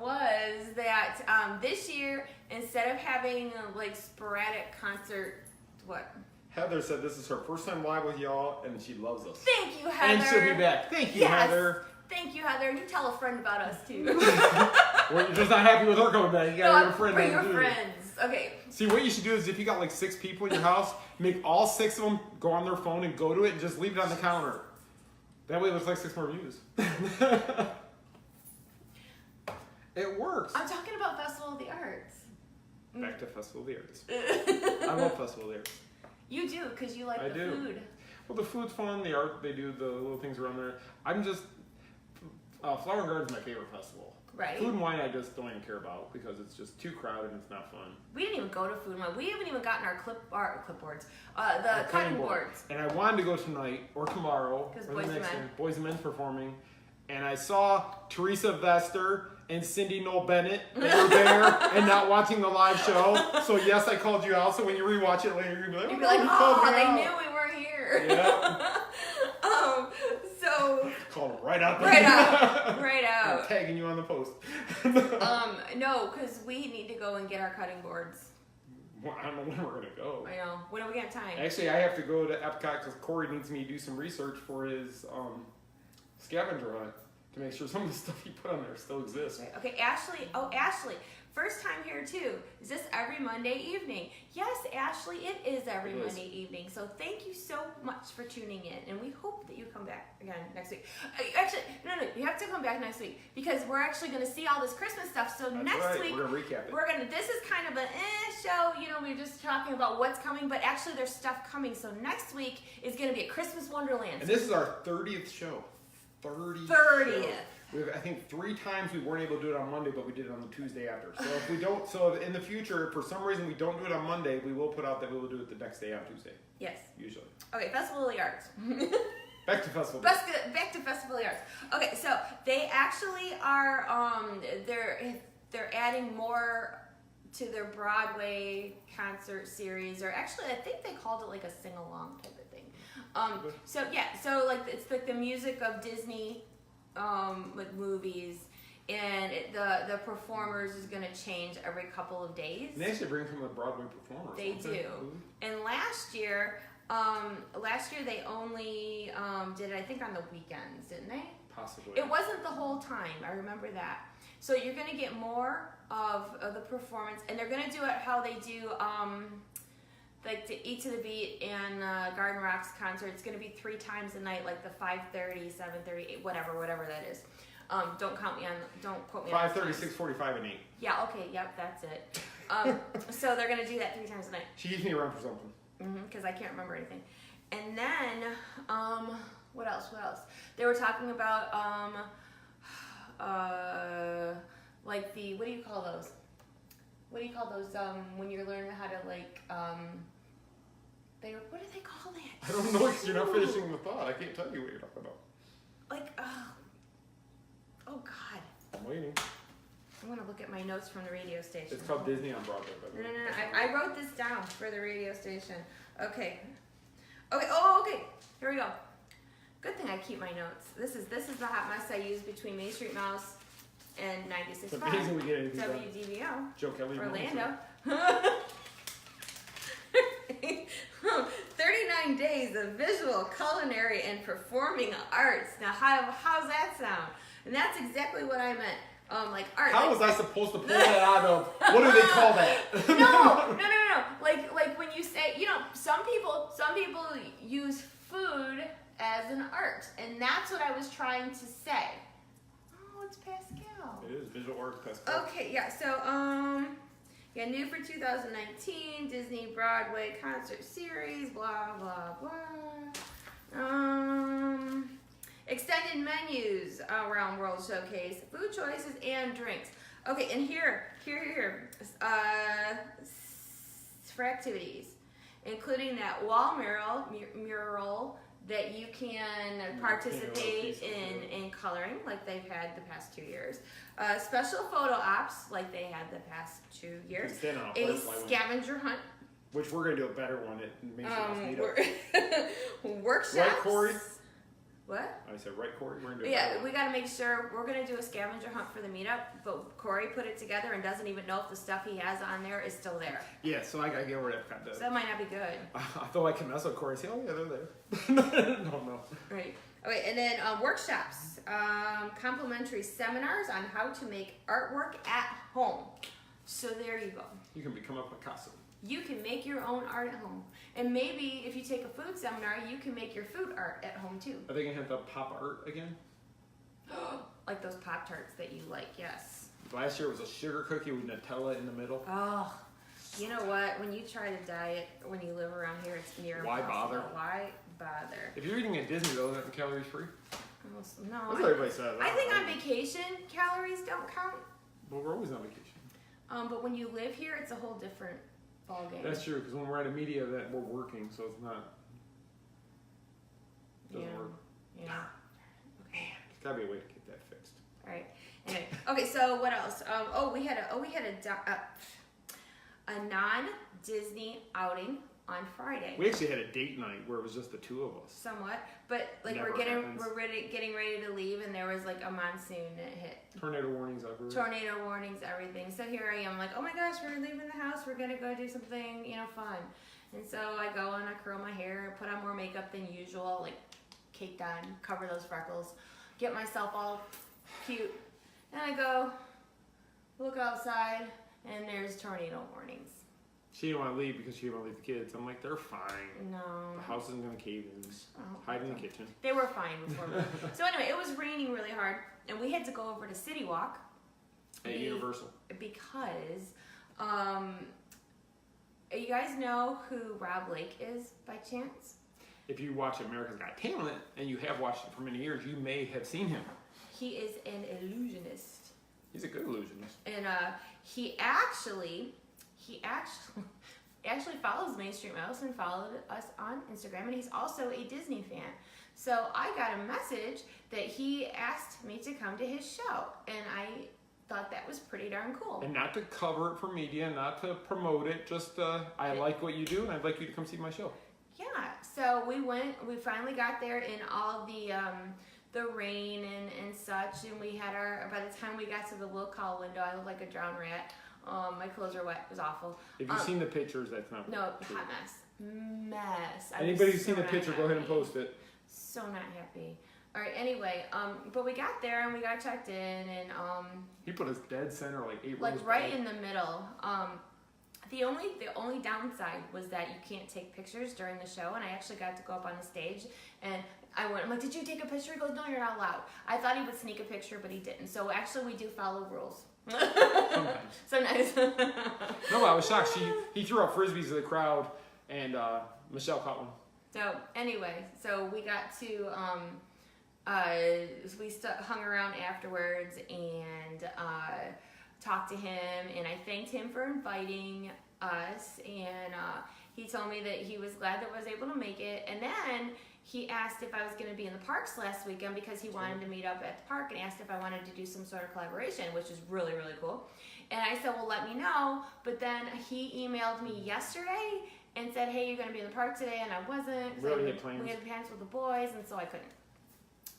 was that this year, instead of having like sporadic concert, what? Heather said this is her first time live with y'all, and she loves us. Thank you, Heather. And she'll be back. Thank you, Yes. Heather. Thank you, Heather. You tell a friend about us too. Well, you're just not happy with her coming back. You got your friend bring there, your too. friends. Okay. See, what you should do is if you got like 6 people in your house, make all 6 of them go on their phone and go to it and just leave it on the counter. That way it looks like 6 more views. It works. I'm talking about Festival of the Arts. Back to Festival of the Arts. I love Festival of the Arts. You do, because you like I the do. food. Well, the food's fun. The art, they do the little things around there. I'm just... Flower and Garden's my favorite festival. Right. Food and wine I just don't even care about because it's just too crowded and it's not fun. We didn't even go to Food and Wine. We haven't even gotten our clipboards. The cutting boards. And I wanted to go tonight or tomorrow. 'Cause or Boys the II next Men. day. Boys and Men's performing. And I saw Teresa Vester and Cindy Noel Bennett that were there and not watching the live show. So yes, I called you out. So when you rewatch it later, you'll be like, You'd be like, you called oh, me they out." knew we weren't here. Yeah. So So Call them right out there. right I'm out. tagging you on the post. No, because we need to go and get our cutting boards. Well, I don't know when we're gonna go. I know. When do we get time? Actually, I have to go to Epcot because Corey needs me to do some research for his scavenger hunt to make sure some of the stuff he put on there still exists. Right. Okay, Ashley. Oh, Ashley. First time here too. Is this every Monday evening? Yes, Ashley, it is every Monday evening. So thank you so much for tuning in, and we hope that you come back again next week. Actually, no, you have to come back next week because we're actually going to see all this Christmas stuff. So That's next right. week We're gonna recap it. This is kind of an show. You know, we're just talking about what's coming, but actually there's stuff coming. So next week is going to be a Christmas Wonderland. And this is our 30th show. 30th. Show. We have, I think 3 times we weren't able to do it on Monday, but we did it on the Tuesday after. So if we don't, so in the future, if for some reason we don't do it on Monday, we will put out that we will do it the next day on Tuesday. Yes. Usually. Okay, Festival of the Arts. Back to Festival. Back to Festival of the Arts. Okay, so they actually are they're adding more to their Broadway concert series, or actually I think they called it like a sing along type of thing. So like it's like the music of Disney like movies, and the performers is going to change every couple of days. And they actually bring some of the Broadway performers. They do. And last year they only did it, I think, on the weekends, didn't they? Possibly. It wasn't the whole time. I remember that. So you're going to get more of the performance, and they're going to do it how they do like the Eat to the Beat and Garden Rocks concert. It's going to be 3 times a night, like the 5:30, 7:30, whatever that is. Don't quote me on 5:30, 6:45, and 8. Yeah. Okay. Yep. That's it. So they're going to do that 3 times a night. She keeps me around for something. Because I can't remember anything. And then what else? They were talking about like the what do you call those? When you're learning how to like what do they call that? I don't know because you're not finishing the thought. I can't tell you what you're talking about. Like oh God. I'm waiting. I'm gonna look at my notes from the radio station. It's called Disney on Broadway. No. I wrote this down for the radio station. Okay. Oh, okay. Here we go. Good thing I keep my notes. This is the hot mess I use between Main Street Mouse and 96.5 It's amazing we get anything done. WDVO. Joe Kelly. Orlando. 39 days of visual, culinary, and performing arts. Now, how's that sound? And that's exactly what I meant. Like art. How was I supposed to pull that out of? What do they call that? No. Like when you say, some people use food as an art, and that's what I was trying to say. Oh, it's Pascal. It is visual arts, Pascal. Okay, yeah. So new for 2019 Disney Broadway concert series. Blah blah blah. Extended menus around World Showcase, food choices, and drinks. Okay, and here, for activities, including that wall mural that you can participate in coloring, like they've had the past 2 years. Special photo ops, like they had the past 2 years. A scavenger hunt. Which we're going to do a better one at Main Street Meetup. Workshops. Right, Corey? What? I said, right, Corey? We're gonna do we got to make sure we're going to do a scavenger hunt for the meetup, but Corey put it together and doesn't even know if the stuff he has on there is still there. Yeah, so I got to get where Epcot does. So that might not be good. I thought I could mess with Corey and say, oh, yeah, they're there. No. Right. Okay, and then workshops, complimentary seminars on how to make artwork at home. So there you go. You can become a Picasso. You can make your own art at home. And maybe if you take a food seminar, you can make your food art at home too. Are they going to have the pop art again? Like those Pop-Tarts that you like, yes. Last year was a sugar cookie with Nutella in the middle. Oh, you know what? When you try to diet, when you live around here, it's near Why impossible. bother? Why bother? If you're eating at Disney, though, isn't that calories free? No. That's what everybody says. I think on vacation, calories don't count. Well, we're always on vacation. But when you live here, it's a whole different ballgame. That's true, because when we're at a media event, we're working, so it's not. Doesn't work. Yeah. Okay. Man, there's got to be a way to get that fixed. All right. Anyway. Okay. So what else? We had a non-Disney outing on Friday. We actually had a date night where it was just the two of us. Somewhat, but like Never we're happens. getting ready to leave, and there was like a monsoon that hit. Tornado warnings everywhere. Tornado warnings, everything. So here I am, like, oh my gosh, we're leaving the house. We're gonna go do something, fun. And so I go and I curl my hair, put on more makeup than usual, like caked on, cover those freckles, get myself all cute, and I go look outside, and there's tornado warnings. She didn't want to leave because she didn't want to leave the kids. I'm like, they're fine. No. The house isn't going to cave in. Hide in the kitchen. They were fine before me. So anyway, it was raining really hard, and we had to go over to City Walk. At Universal. Because, you guys know who Rob Lake is by chance? If you watch America's Got Talent, and you have watched it for many years, you may have seen him. He is an illusionist. He's a good illusionist. And he actually follows Mainstream Mouse and followed us on Instagram, and he's also a Disney fan. So I got a message that he asked me to come to his show, and I thought that was pretty darn cool. And not to cover it for media, not to promote it, just I like what you do, and I'd like you to come see my show. Yeah, so we finally got there in all the rain and such, and we had by the time we got to the will call window, I looked like a drowned rat. My clothes are wet. It was awful. If you've seen the pictures, that's not no, true. hot mess. Anybody who's seen the picture, go ahead and post it. So not happy. All right. Anyway, but we got there and we got checked in, and He put us dead center, like 8 rows like right back. in the middle. The only downside was that you can't take pictures during the show, and I actually got to go up on the stage, and I'm like, did you take a picture? He goes, no, you're not allowed. I thought he would sneak a picture, but he didn't. So actually, we do follow rules. Sometimes. No, I was shocked. He threw out frisbees to the crowd, and Michelle caught one. So anyway, so we got to hung around afterwards and talked to him, and I thanked him for inviting us, and he told me that he was glad that I was able to make it, and then he asked if I was going to be in the parks last weekend because he wanted to meet up at the park, and asked if I wanted to do some sort of collaboration, which is really, really cool. And I said, well, let me know. But then he emailed me yesterday and said, hey, you're going to be in the park today, and I wasn't. Really had plans. We had plans with the boys, and so I couldn't.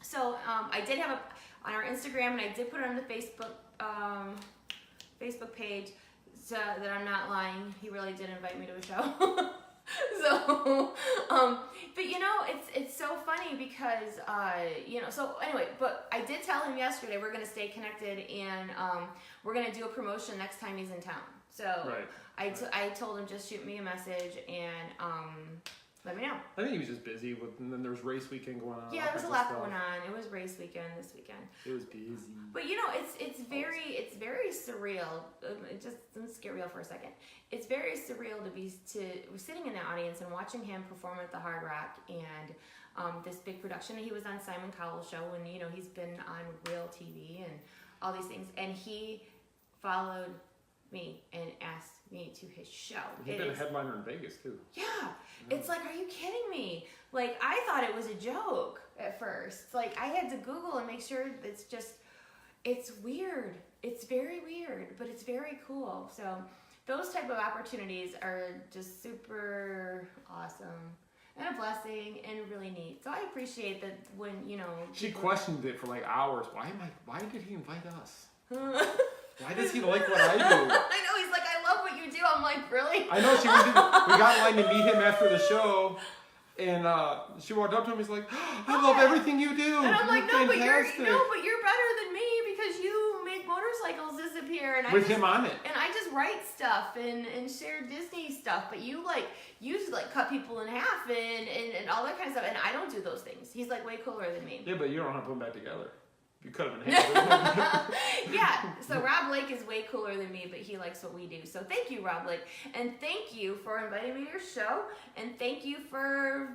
So I did have on our Instagram, and I did put it on the Facebook page, so that I'm not lying. He really did invite me to a show. So, but it's so funny because, so anyway, but I did tell him yesterday we're going to stay connected, and we're going to do a promotion next time he's in town. So right. I told him just shoot me a message and let me know. I think he was just busy and then there was race weekend going on. Yeah, there was a lot going on. It was race weekend this weekend. It was busy. But it's very surreal. It just let's get real for a second. It's very surreal to be sitting in the audience and watching him perform at the Hard Rock and this big production. He was on Simon Cowell's show, and he's been on Real TV and all these things, and he followed me and asked me to his show. He's been a headliner in Vegas too. Yeah. It's like, are you kidding me? Like, I thought it was a joke at first. Like, I had to Google and make sure it's weird. It's very weird, but it's very cool. So those type of opportunities are just super awesome and a blessing and really neat. So I appreciate that when, She questioned it for like hours. Why did he invite us? Why does he like what I do? I know, he's like, I love what you do. I'm like, really? I know, we got in line to meet him after the show, and she walked up to him, he's like, I love everything you do. And I'm like, no, but you're fantastic." better than me because you make motorcycles disappear. And With him on it. And I just write stuff and share Disney stuff, but you cut people in half and all that kind of stuff, and I don't do those things. He's like way cooler than me. Yeah, but you don't have to put them back together. You cut them in half. Yeah, so Rob Lake is way cooler than me, but he likes what we do. So thank you, Rob Lake. And thank you for inviting me to your show. And thank you for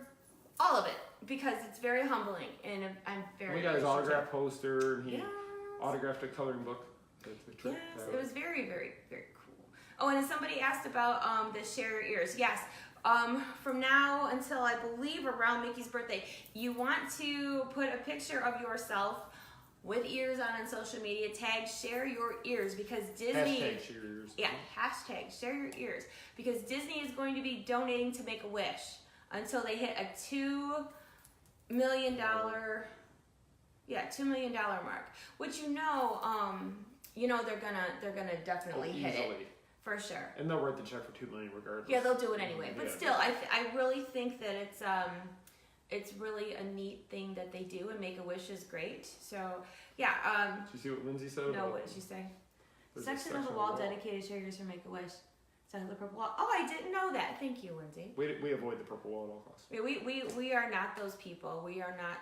all of it, because it's very humbling. And I'm very We got his autograph poster, and he yes. autographed a coloring book. Yes, it was very, very, very cool. Oh, and then somebody asked about the share your ears. Yes. From now until I believe around Mickey's birthday, you want to put a picture of yourself with ears on social media. Tag share your ears because Disney. Hashtag share your ears. Yeah, hashtag share your ears because Disney is going to be donating to Make-A-Wish until they hit a $2 million. Yeah, $2 million mark. Which they're gonna definitely hit it for sure. And they'll write the check for $2 million regardless. Yeah, they'll do it anyway. But Yeah. still, I really think that it's really a neat thing that they do, and Make-A-Wish is great. So yeah. Did you see what Lindsay said? No, what did she say? There's a Section of the wall dedicated to shares for Make-A-Wish. Side of the purple wall. Oh, I didn't know that. Thank you, Lindsay. We avoid the purple wall at all costs. We are not those people. We are not.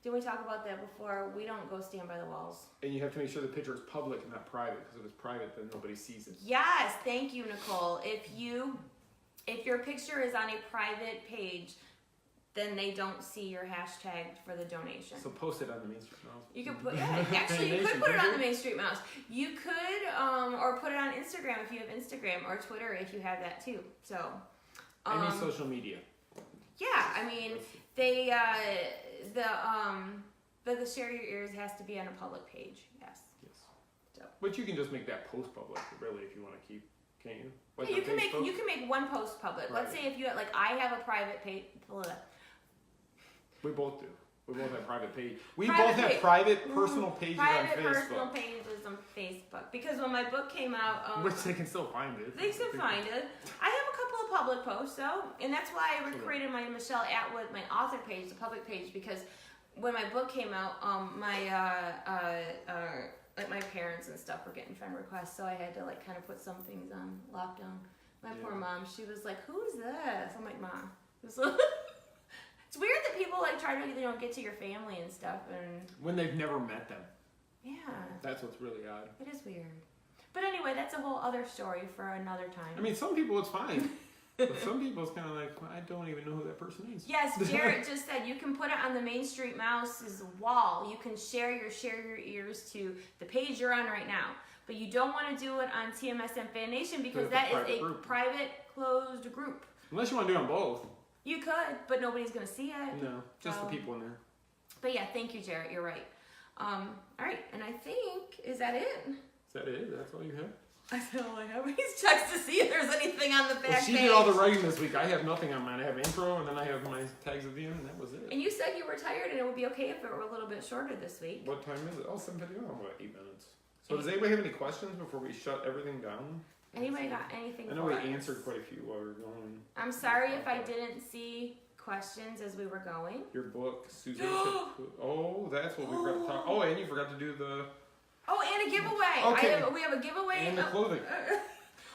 Didn't we talk about that before? We don't go stand by the walls. And you have to make sure the picture is public and not private, because if it's private, then nobody sees it. Yes, thank you, Nicole. If your picture is on a private page, then they don't see your hashtag for the donation. So post it on the Main Street Mouse. You could put, actually, you could put it on the Main Street Mouse. You could, or put it on Instagram if you have Instagram, or Twitter if you have that too. So, any social media. Yeah, I mean, they, the share your ears has to be on a public page. Yes. Yes. So. But you can just make that post public, really, if you want to keep. Can you? Like yeah, you can make one post public. Right. Let's say if you had, like, I have a private page. We both do. We both have private page. We Private both have page. private personal pages on Private Facebook. personal pages on Facebook. Because when my book came out, Which they can still find it. they can find it. I have a couple of public posts though, and that's why I created my Michelle Atwood, my author page, the public page, because when my book came out, like my parents and stuff were getting friend requests, so I had to like kind of put some things on lockdown. My poor mom, she was like, "Who's this?" I'm like, "Mom." It's weird that people like try to get to your family and stuff, and when they've never met them. yeah, That's what's really odd. it is weird. But anyway, that's a whole other story for another time. I mean, some people it's fine. But some people it's kind of like, I don't even know who that person is. Yes, Jarrett just said you can put it on the Main Street Mouse's wall. You can share your ears to the page you're on right now. But you don't want to do it on TMSM Fan Nation because that is a private, closed group. Unless you want to do it on both. You could, but nobody's going to see it. No, just the people in there. But yeah, thank you, Jarrett. You're right. All right, and I think, is that it? Is that it? That's all you have? That's all I have. He's checks to see if there's anything on the back Well, she page. did all the writing this week. I have nothing on mine. I have intro, and then I have my tags at the end, and that was it. And you said you were tired, and it would be okay if it were a little bit shorter this week. What time is it? Oh, 7:51. What, 8 minutes. So does anybody have any questions before we shut everything down? Anybody got anything I know for we us? answered quite a few while we were going. I'm sorry if I didn't see questions as we were going. Your book, Susan. Oh, that's what we forgot to talk. Oh, and you forgot to do the. Oh, and a giveaway. Okay. We have a giveaway. And the clothing.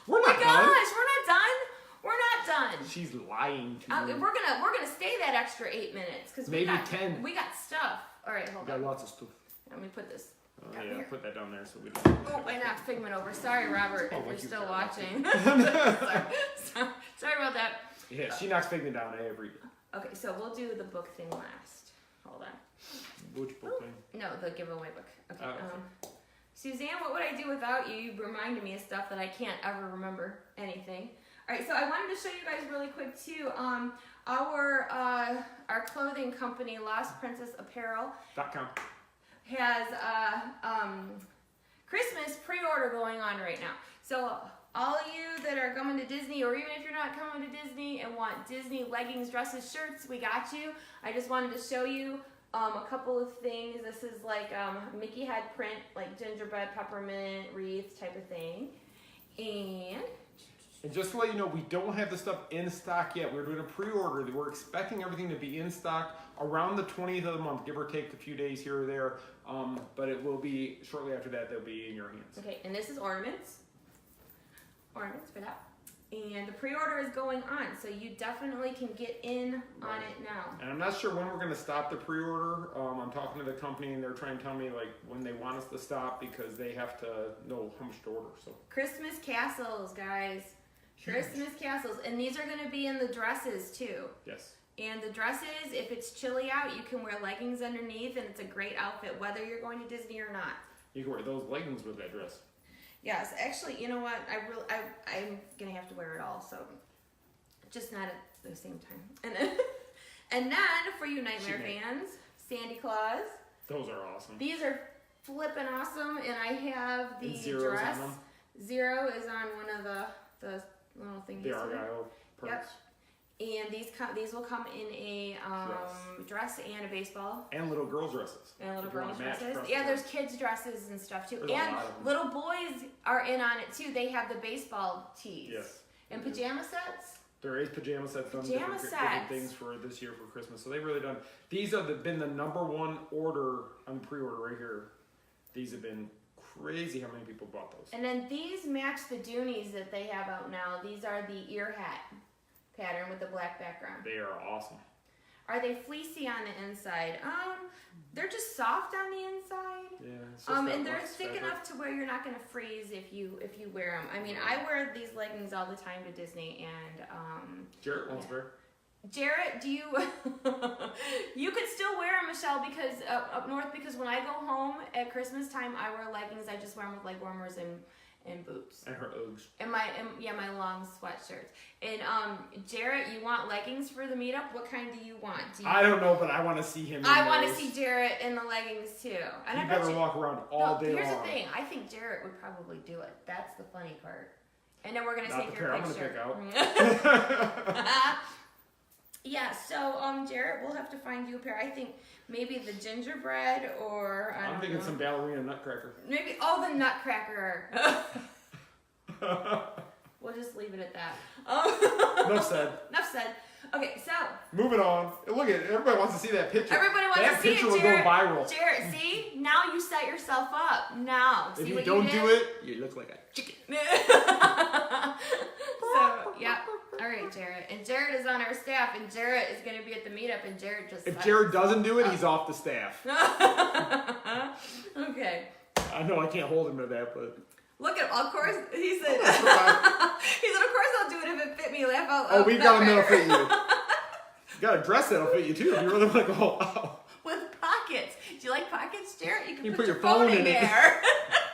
We're not gosh, done. we're not done. We're not done. She's lying to you. We're gonna stay that extra 8 minutes because Maybe 10. We got stuff. All right, hold We got on. Lots of stuff. Let me put this. Oh, Got yeah, here. put that down there so we don't. Oh, I knocked Figment over. Sorry, Robert, Oh, if you're like you still care. watching. sorry about that. Yeah, she knocks Figment down every. Okay, so we'll do the book thing last. Hold on. Which book thing? No, the giveaway book. Okay. Okay. Suzanne, what would I do without you? You reminded me of stuff that I can't ever remember anything. All right, so I wanted to show you guys really quick too. Our clothing company, Lost Princess Apparel.com, has Christmas pre-order going on right now. So all of you that are coming to Disney, or even if you're not coming to Disney and want Disney leggings, dresses, shirts, we got you. I just wanted to show you a couple of things. This is like Mickey head print, like gingerbread, peppermint, wreath type of thing. And just to let you know, we don't have the stuff in stock yet. We're doing a pre-order. We're expecting everything to be in stock around the 20th of the month, give or take a few days here or there. But it will be, shortly after that, they'll be in your hands. Okay, and this is ornaments. Ornaments for that. And the pre-order is going on, so you definitely can get in on it now. And I'm not sure when we're going to stop the pre-order. I'm talking to the company, and they're trying to tell me like when they want us to stop because they have to know how much to order. So Christmas castles, guys. Christmas castles, and these are going to be in the dresses too. Yes. And the dresses, if it's chilly out, you can wear leggings underneath, and it's a great outfit whether you're going to Disney or not. You can wear those leggings with that dress. Yes, actually, you know what? I'm gonna have to wear it all, so just not at the same time. And then for you Nightmare fans, Sandy Claus. Those are awesome. These are flippin' awesome, and I have the And zeros dress. on them. 0 is on one of the little thingies. The here. Argyle perks. Yep. And these will come in a dress and a baseball. And little girls' dresses. And little If you wanna girls' match dresses. across Yeah, the there's board. kids' dresses and stuff too. There's a And lot of them. little boys are in on it too. They have the baseball tees. Yes. And pajama sets. There is pajama sets done, Pajama different sets. things for this year for Christmas. So they've really done. These have been the #1 order on pre-order right here. These have been crazy how many people bought those. And then these match the Doonies that they have out now. These are the ear hat pattern with the black background. They are awesome. Are they fleecy on the inside? They're just soft on the inside. Yeah. It's just that And they're luxe thick fabric. enough to where you're not gonna freeze if you wear them. I mean, I wear these leggings all the time to Disney, and Jarrett wants pair. Jarrett, do you? You could still wear them, Michelle, because up north. Because when I go home at Christmas time, I wear leggings. I just wear them with leg warmers and boots. And her Uggs. And my long sweatshirts. And Jarrett, you want leggings for the meetup? What kind do you want? I don't know, but I want to see him. I want to see Jarrett in the leggings too. And He I bet better you, walk around all day here's long. the thing. I think Jarrett would probably do it. That's the funny part. And then we're gonna Not take the your pair I'm picture. gonna pick out. Yeah. So Jarrett, we'll have to find you a pair. I think maybe the gingerbread or I I'm don't thinking know. some ballerina nutcracker. Maybe the nutcracker. We'll just leave it at that. Enough said. Enough said. Okay, so Moving on. Look at it. Everybody wants to see that picture. everybody wants that to see picture it, will Jarrett. go viral. Jarrett, see? Now you set yourself up. Now, see If you what don't you did? do it, you look like a chicken. So, yeah. All right, Jarrett. And Jarrett is on our staff, and Jarrett is going to be at the meetup, and Jarrett just If sucks. Jared doesn't do it, he's off the staff. Okay. I know I can't hold him to that, but Look at him. Of course, he said, that's right. he said, of course I'll do it if it fit me. Laugh out Oh, loud. we've got them that'll fit you. You got a dress that'll fit you too. If you really want to go out. With pockets. Do you like pockets, Jarrett? You can You put your phone in it. there.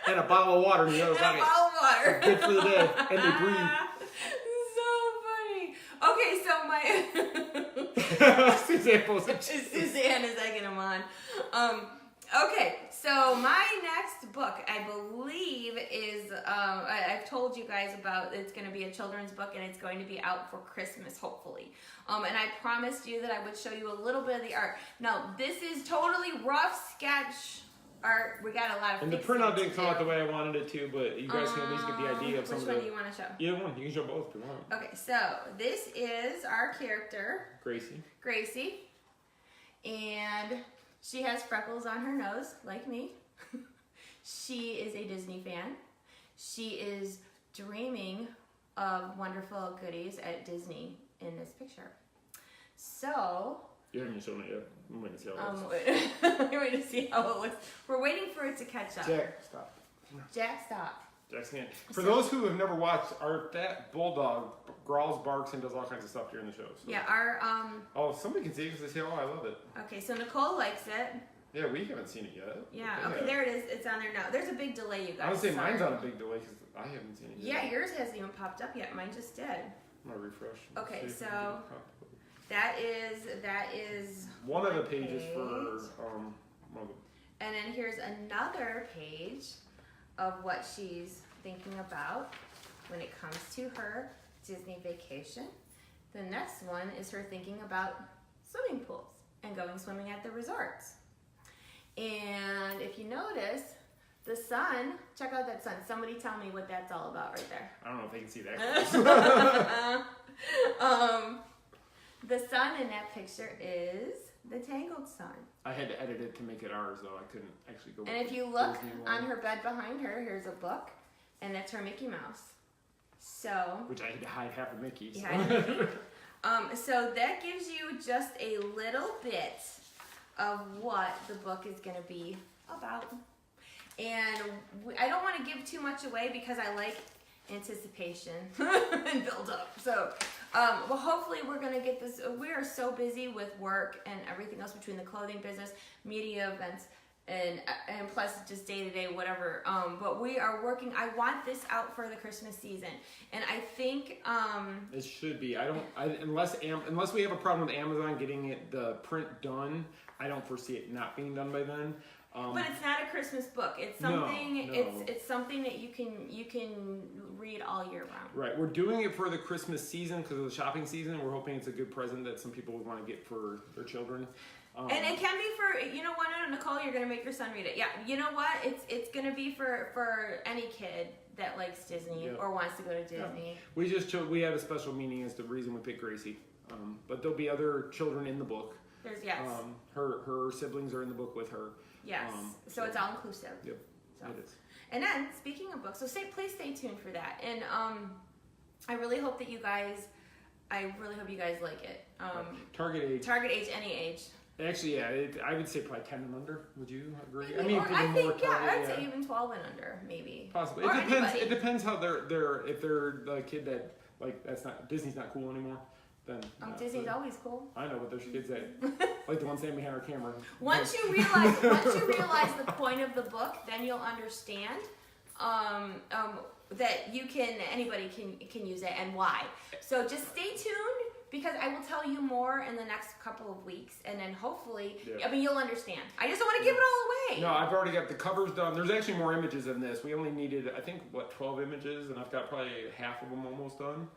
And a bottle of water in the other And a pocket. bottle of water. Good for the day. And they breathe. So funny. Okay, so Suzanne posted. Suzanne is egging him on. Okay, so my next book, I believe, is I've told you guys about. It's going to be a children's book, and it's going to be out for Christmas, hopefully. And I promised you that I would show you a little bit of the art. Now, this is totally rough sketch art. We got a lot of. And the fixing printout to didn't come do. out the way I wanted it to, but you guys can at least get the idea of some Which of one the. do you want to show? Either one. You can show both if you want. Okay, so this is our character, Gracie. Gracie, and she has freckles on her nose, like me. She is a Disney fan. She is dreaming of wonderful goodies at Disney in this picture. So, You haven't shown it yet. I'm waiting to see how it looks. we're waiting to see how it looks. We're waiting for it to catch up. Jack, stop. Jack, stop. Jack's hand. For those who have never watched, that bulldog growls, barks, and does all kinds of stuff during the show. So. Yeah, our, Oh, somebody can see it because they say, "Oh, I love it." okay, so Nicole likes it. Yeah, we haven't seen it yet. Yeah, But they okay, have. there it is. It's on there now. There's a big delay, you guys. I would say mine's Sorry. on a big delay because I haven't seen it Yeah, yet. yours hasn't even popped up yet. Mine just did. I'm gonna refresh. Okay, See if we so- can get it popped up. That is One of the one pages for page. one of the. And then here's another page of what she's thinking about when it comes to her Disney vacation. The next one is her thinking about swimming pools and going swimming at the resorts. And if you notice, the sun, check out that sun. Somebody tell me what that's all about right there. I don't know if they can see that. The sun in that picture is the Tangled sun. I had to edit it to make it ours, though. I couldn't actually go. And with if the you look Disney one, on her bed behind her, here's a book, and that's her Mickey Mouse. So, which I had to hide half of Mickey. So. behind Mickey. So that gives you just a little bit of what the book is going to be about. And I don't want to give too much away because I like anticipation and build up. So, well, hopefully we're going to get this. We are so busy with work and everything else between the clothing business, media events, and plus just day-to-day whatever. But we are working. I want this out for the Christmas season. And I think It should be. Unless we have a problem with Amazon getting the print done, I don't foresee it not being done by then. but it's not a Christmas book. It's something. No. It's something that you can read all year round. Right. We're doing it for the Christmas season because of the shopping season. We're hoping it's a good present that some people would want to get for their children. And it can be for, you know what, Nicole, you're gonna make your son read it. Yeah, you know what? It's gonna be for any kid that likes Disney or wants to go to Disney. Yeah. We had a special meaning as the reason we picked Gracie. But there'll be other children in the book. There's her siblings are in the book with her. Yes. So it's all inclusive. Yep. So. It is. And then speaking of books, so please stay tuned for that. And I really hope that you guys like it. Target age. Any age. Actually, yeah, I would say probably 10 and under. Would you agree? Maybe, I'd say even 12 and under, maybe. Possibly. Or it depends. anybody. It depends how they're if they're the kid that like Disney's not cool anymore. Then Disney's always cool. I know, but there's kids that like the one standing behind our camera. Once you realize the point of the book, then you'll understand that anybody can use it and why. So just stay tuned, because I will tell you more in the next couple of weeks, and then hopefully, you'll understand. I just don't want to give it all away. No, I've already got the covers done. There's actually more images than this. We only needed, I think, 12 images, and I've got probably half of them almost done.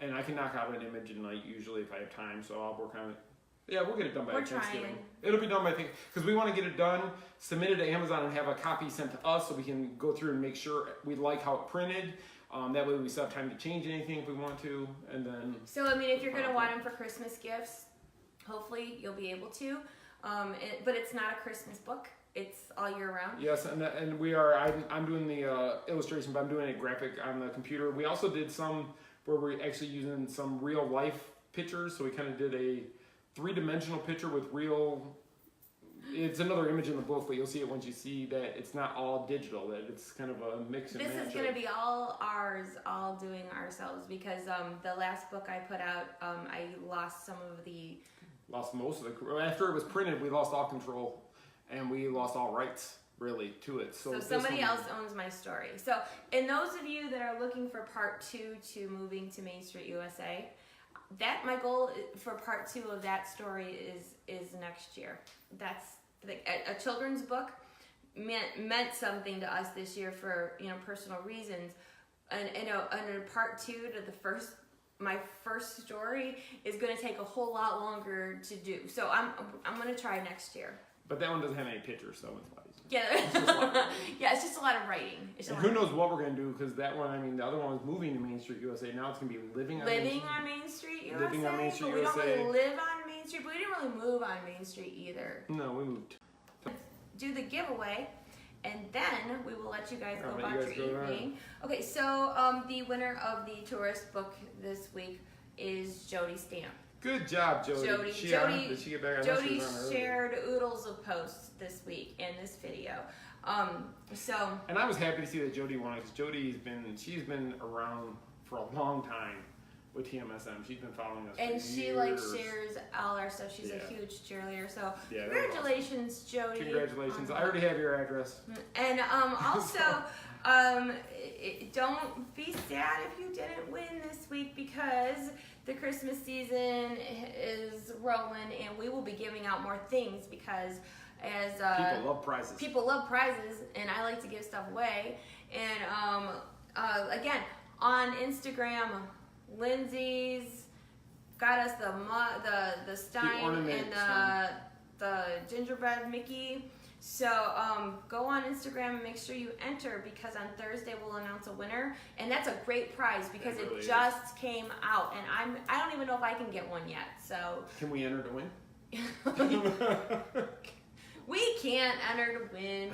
And I can knock out an image in night usually if I have time, so I'll work on it. Yeah, we'll get it done by Thanksgiving. It'll be done by Thanksgiving, because we want to get it done, submit it to Amazon, and have a copy sent to us so we can go through and make sure we like how it printed. That way we still have time to change anything if we want to, and then... So, if you're going to want them for Christmas gifts, hopefully you'll be able to. But it's not a Christmas book. It's all year round. Yes, and we are... I'm doing the illustration, but I'm doing a graphic on the computer. We also did some where we're actually using some real-life pictures, so we kind of did a three-dimensional picture with real... It's another image in the book, but you'll see it once you see that it's not all digital, that it's kind of a mix and match. This is going to be all ours, all doing ourselves, because the last book I put out, I lost some of the... Lost most of the... After it was printed, we lost all control, and we lost all rights, really, to it. So somebody else owns my story. So, and those of you that are looking for part 2 to Moving to Main Street, USA, my goal for part 2 of that story is next year. That's a children's book meant something to us this year for personal reasons, and part 2 to my first story is going to take a whole lot longer to do. So I'm going to try next year. But that one doesn't have any pictures, so it's fine. Yeah, it's just a lot of writing. And who knows what we're going to do, because that one, the other one was Moving to Main Street, USA. Now it's going to be Living on Main Street, USA. Living on Main Street, USA. We don't really live on Main Street, but we didn't really move on Main Street either. No, we moved. Do the giveaway, and then we will let you guys go about your evening. Okay, so the winner of the tourist book this week is Jody Stamp. Good job, Jody. Did she get back on? Jody shared oodles of posts this week in this video. And I was happy to see that Jody won, because she's been around for a long time with TMSM. She's been following us for years. And she shares all our stuff. She's a huge cheerleader. So congratulations, awesome. Jody. Congratulations. I already have your address. And also, don't be sad if you didn't win this week, because the Christmas season is rolling, and we will be giving out more things, because as people love prizes, and I like to give stuff away. And again, on Instagram, Lindsay's got us the Stein and the gingerbread Mickey. So go on Instagram and make sure you enter, because on Thursday we'll announce a winner, and that's a great prize, because it really just came out, and I don't even know if I can get one yet. So can we enter to win? We can't enter to win.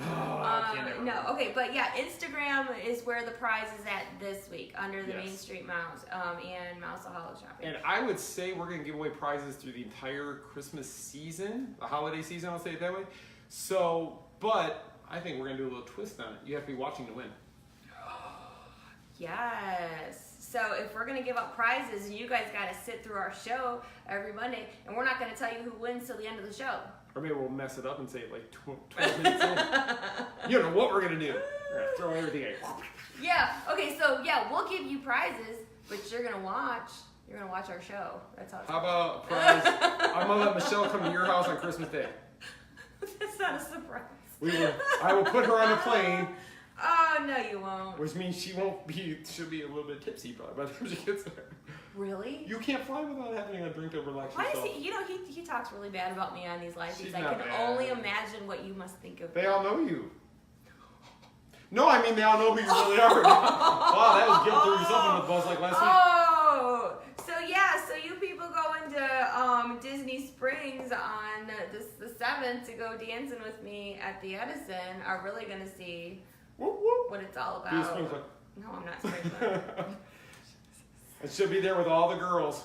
No, okay, but yeah, Instagram is where the prize is at this week, under the Main Street Mouse and Mouseaholic Shopping. And I would say we're going to give away prizes through the entire Christmas season, the holiday season, I'll say it that way. So, but I think we're going to do a little twist on it. You have to be watching to win. Yes. So if we're going to give out prizes, you guys got to sit through our show every Monday, and we're not going to tell you who wins till the end of the show. Or maybe we'll mess it up and say it like 12 minutes in. You don't know what we're going to do. We're going to throw everything at you. Yeah. Okay, so yeah, we'll give you prizes, but you're going to watch. You're going to watch our show. That's how it's How about a prize? I'm going to let Michelle come to your house on Christmas Day. That's not a surprise. I will put her on a plane, Oh, no, you won't. which means she'll be a little bit tipsy probably by the time she gets there. Really? You can't fly without having a drink to relax Why yourself. does he talks really bad about me on these live feeds. She's I not can bad. only imagine what you must think of They me. all know you. No, I mean they all know who you really are. Wow, that was guilt throwing yourself in the bus like last week. Oh, so you people going to Disney Springs on the 7th to go dancing with me at the Edison are really gonna see Whoop, whoop. what it's all Be a about. sprinkler. No, I'm not sprinkling. And she'll be there with all the girls.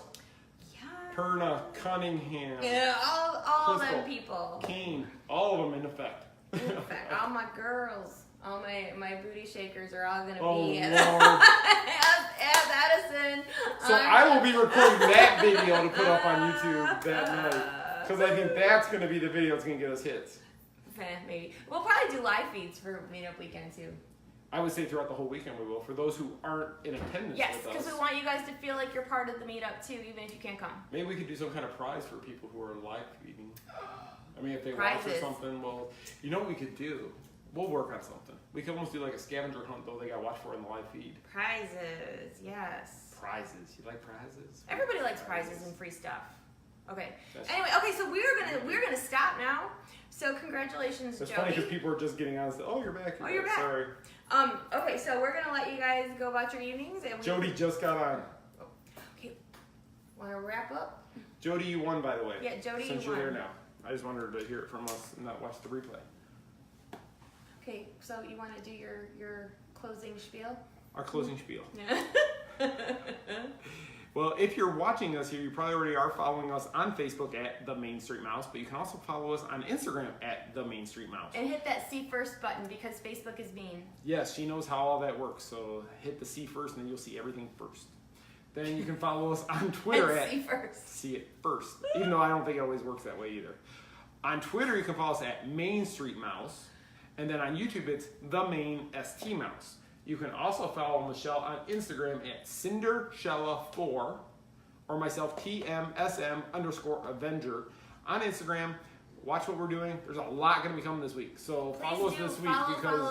Yeah. Perna, Cunningham, Yeah, all of them Crystal. people. Kane, all of them in effect. In fact, all my girls, all my booty shakers are all gonna Oh, be Lord. at Edison. So I will be recording that video to put up on YouTube that night. Because I think that's going to be the video that's going to get us hits. Maybe. We'll probably do live feeds for Meetup Weekend too. I would say throughout the whole weekend we will, for those who aren't in attendance Yes, with us. because we want you guys to feel like you're part of the meetup too, even if you can't come. Maybe we could do some kind of prize for people who are live feeding. I mean, if they watch Prizes. or something, well, you know what we could do? We'll work on something. We could almost do like a scavenger hunt, though they got watched for in the live feed. Prizes, yes. Prizes. You like prizes? Everybody likes prizes and free stuff. Okay. That's- Anyway, okay, so we're gonna stop now. So congratulations, It's Jody. funny because people are just getting on and say, oh, you're back. Oh, you're back. Sorry. Okay, so we're gonna let you guys go about your evenings, and Jody just got on. Okay. Wanna wrap up? Jody, you won, by the way. Yeah, Jody, Since you you're won. there now. I just wanted her to hear it from us and not watch the replay. Okay, so you want to do your closing spiel? Our closing spiel. Yeah. Well, if you're watching us here, you probably already are following us on Facebook at The Main Street Mouse, but you can also follow us on Instagram at The Main Street Mouse. And hit that see first button because Facebook is mean. Yes, she knows how all that works, so hit the C first and then you'll see everything first. Then you can follow us on Twitter And at see first. See it first, even though I don't think it always works that way either. On Twitter, you can follow us at Main Street Mouse, and then on YouTube, it's The Main ST Mouse. You can also follow Michelle on Instagram at Cindershella4, or myself, TMSM_Avenger on Instagram. Watch what we're doing. There's a lot going to be coming this week, so follow us Please do this week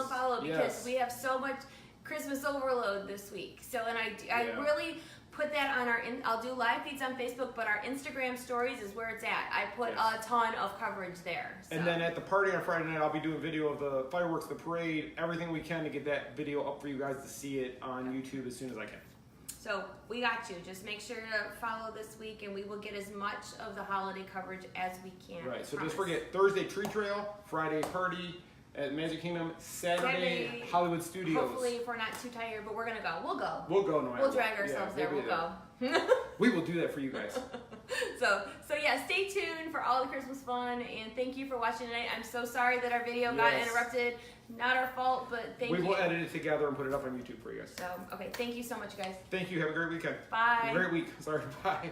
follow because yes. we have so much Christmas overload this week. So, and I Yeah. really put that on I'll do live feeds on Facebook, but our Instagram stories is where it's at. I put a ton of coverage there. So. And then at the party on Friday night, I'll be doing video of the fireworks, the parade, everything we can to get that video up for you guys to see it on YouTube as soon as I can. So we got you. Just make sure to follow this week, and we will get as much of the holiday coverage as we can. Right, so Promise. just forget Thursday Tree Trail, Friday party at Magic Kingdom, Saturday Hollywood Studios. Hopefully, if we're not too tired, but we're gonna go. We'll go. We'll go no matter We'll what. drag ourselves Yeah, there. We'll go. We will do that for you guys. So yeah, stay tuned for all the Christmas fun, and thank you for watching tonight. I'm so sorry that our video got Yes. interrupted. Not our fault, but thank you. We will edit it together and put it up on YouTube for you guys. So, okay, thank you so much, guys. Thank you. Have a great weekend. Bye. Have a great week. Sorry. Bye.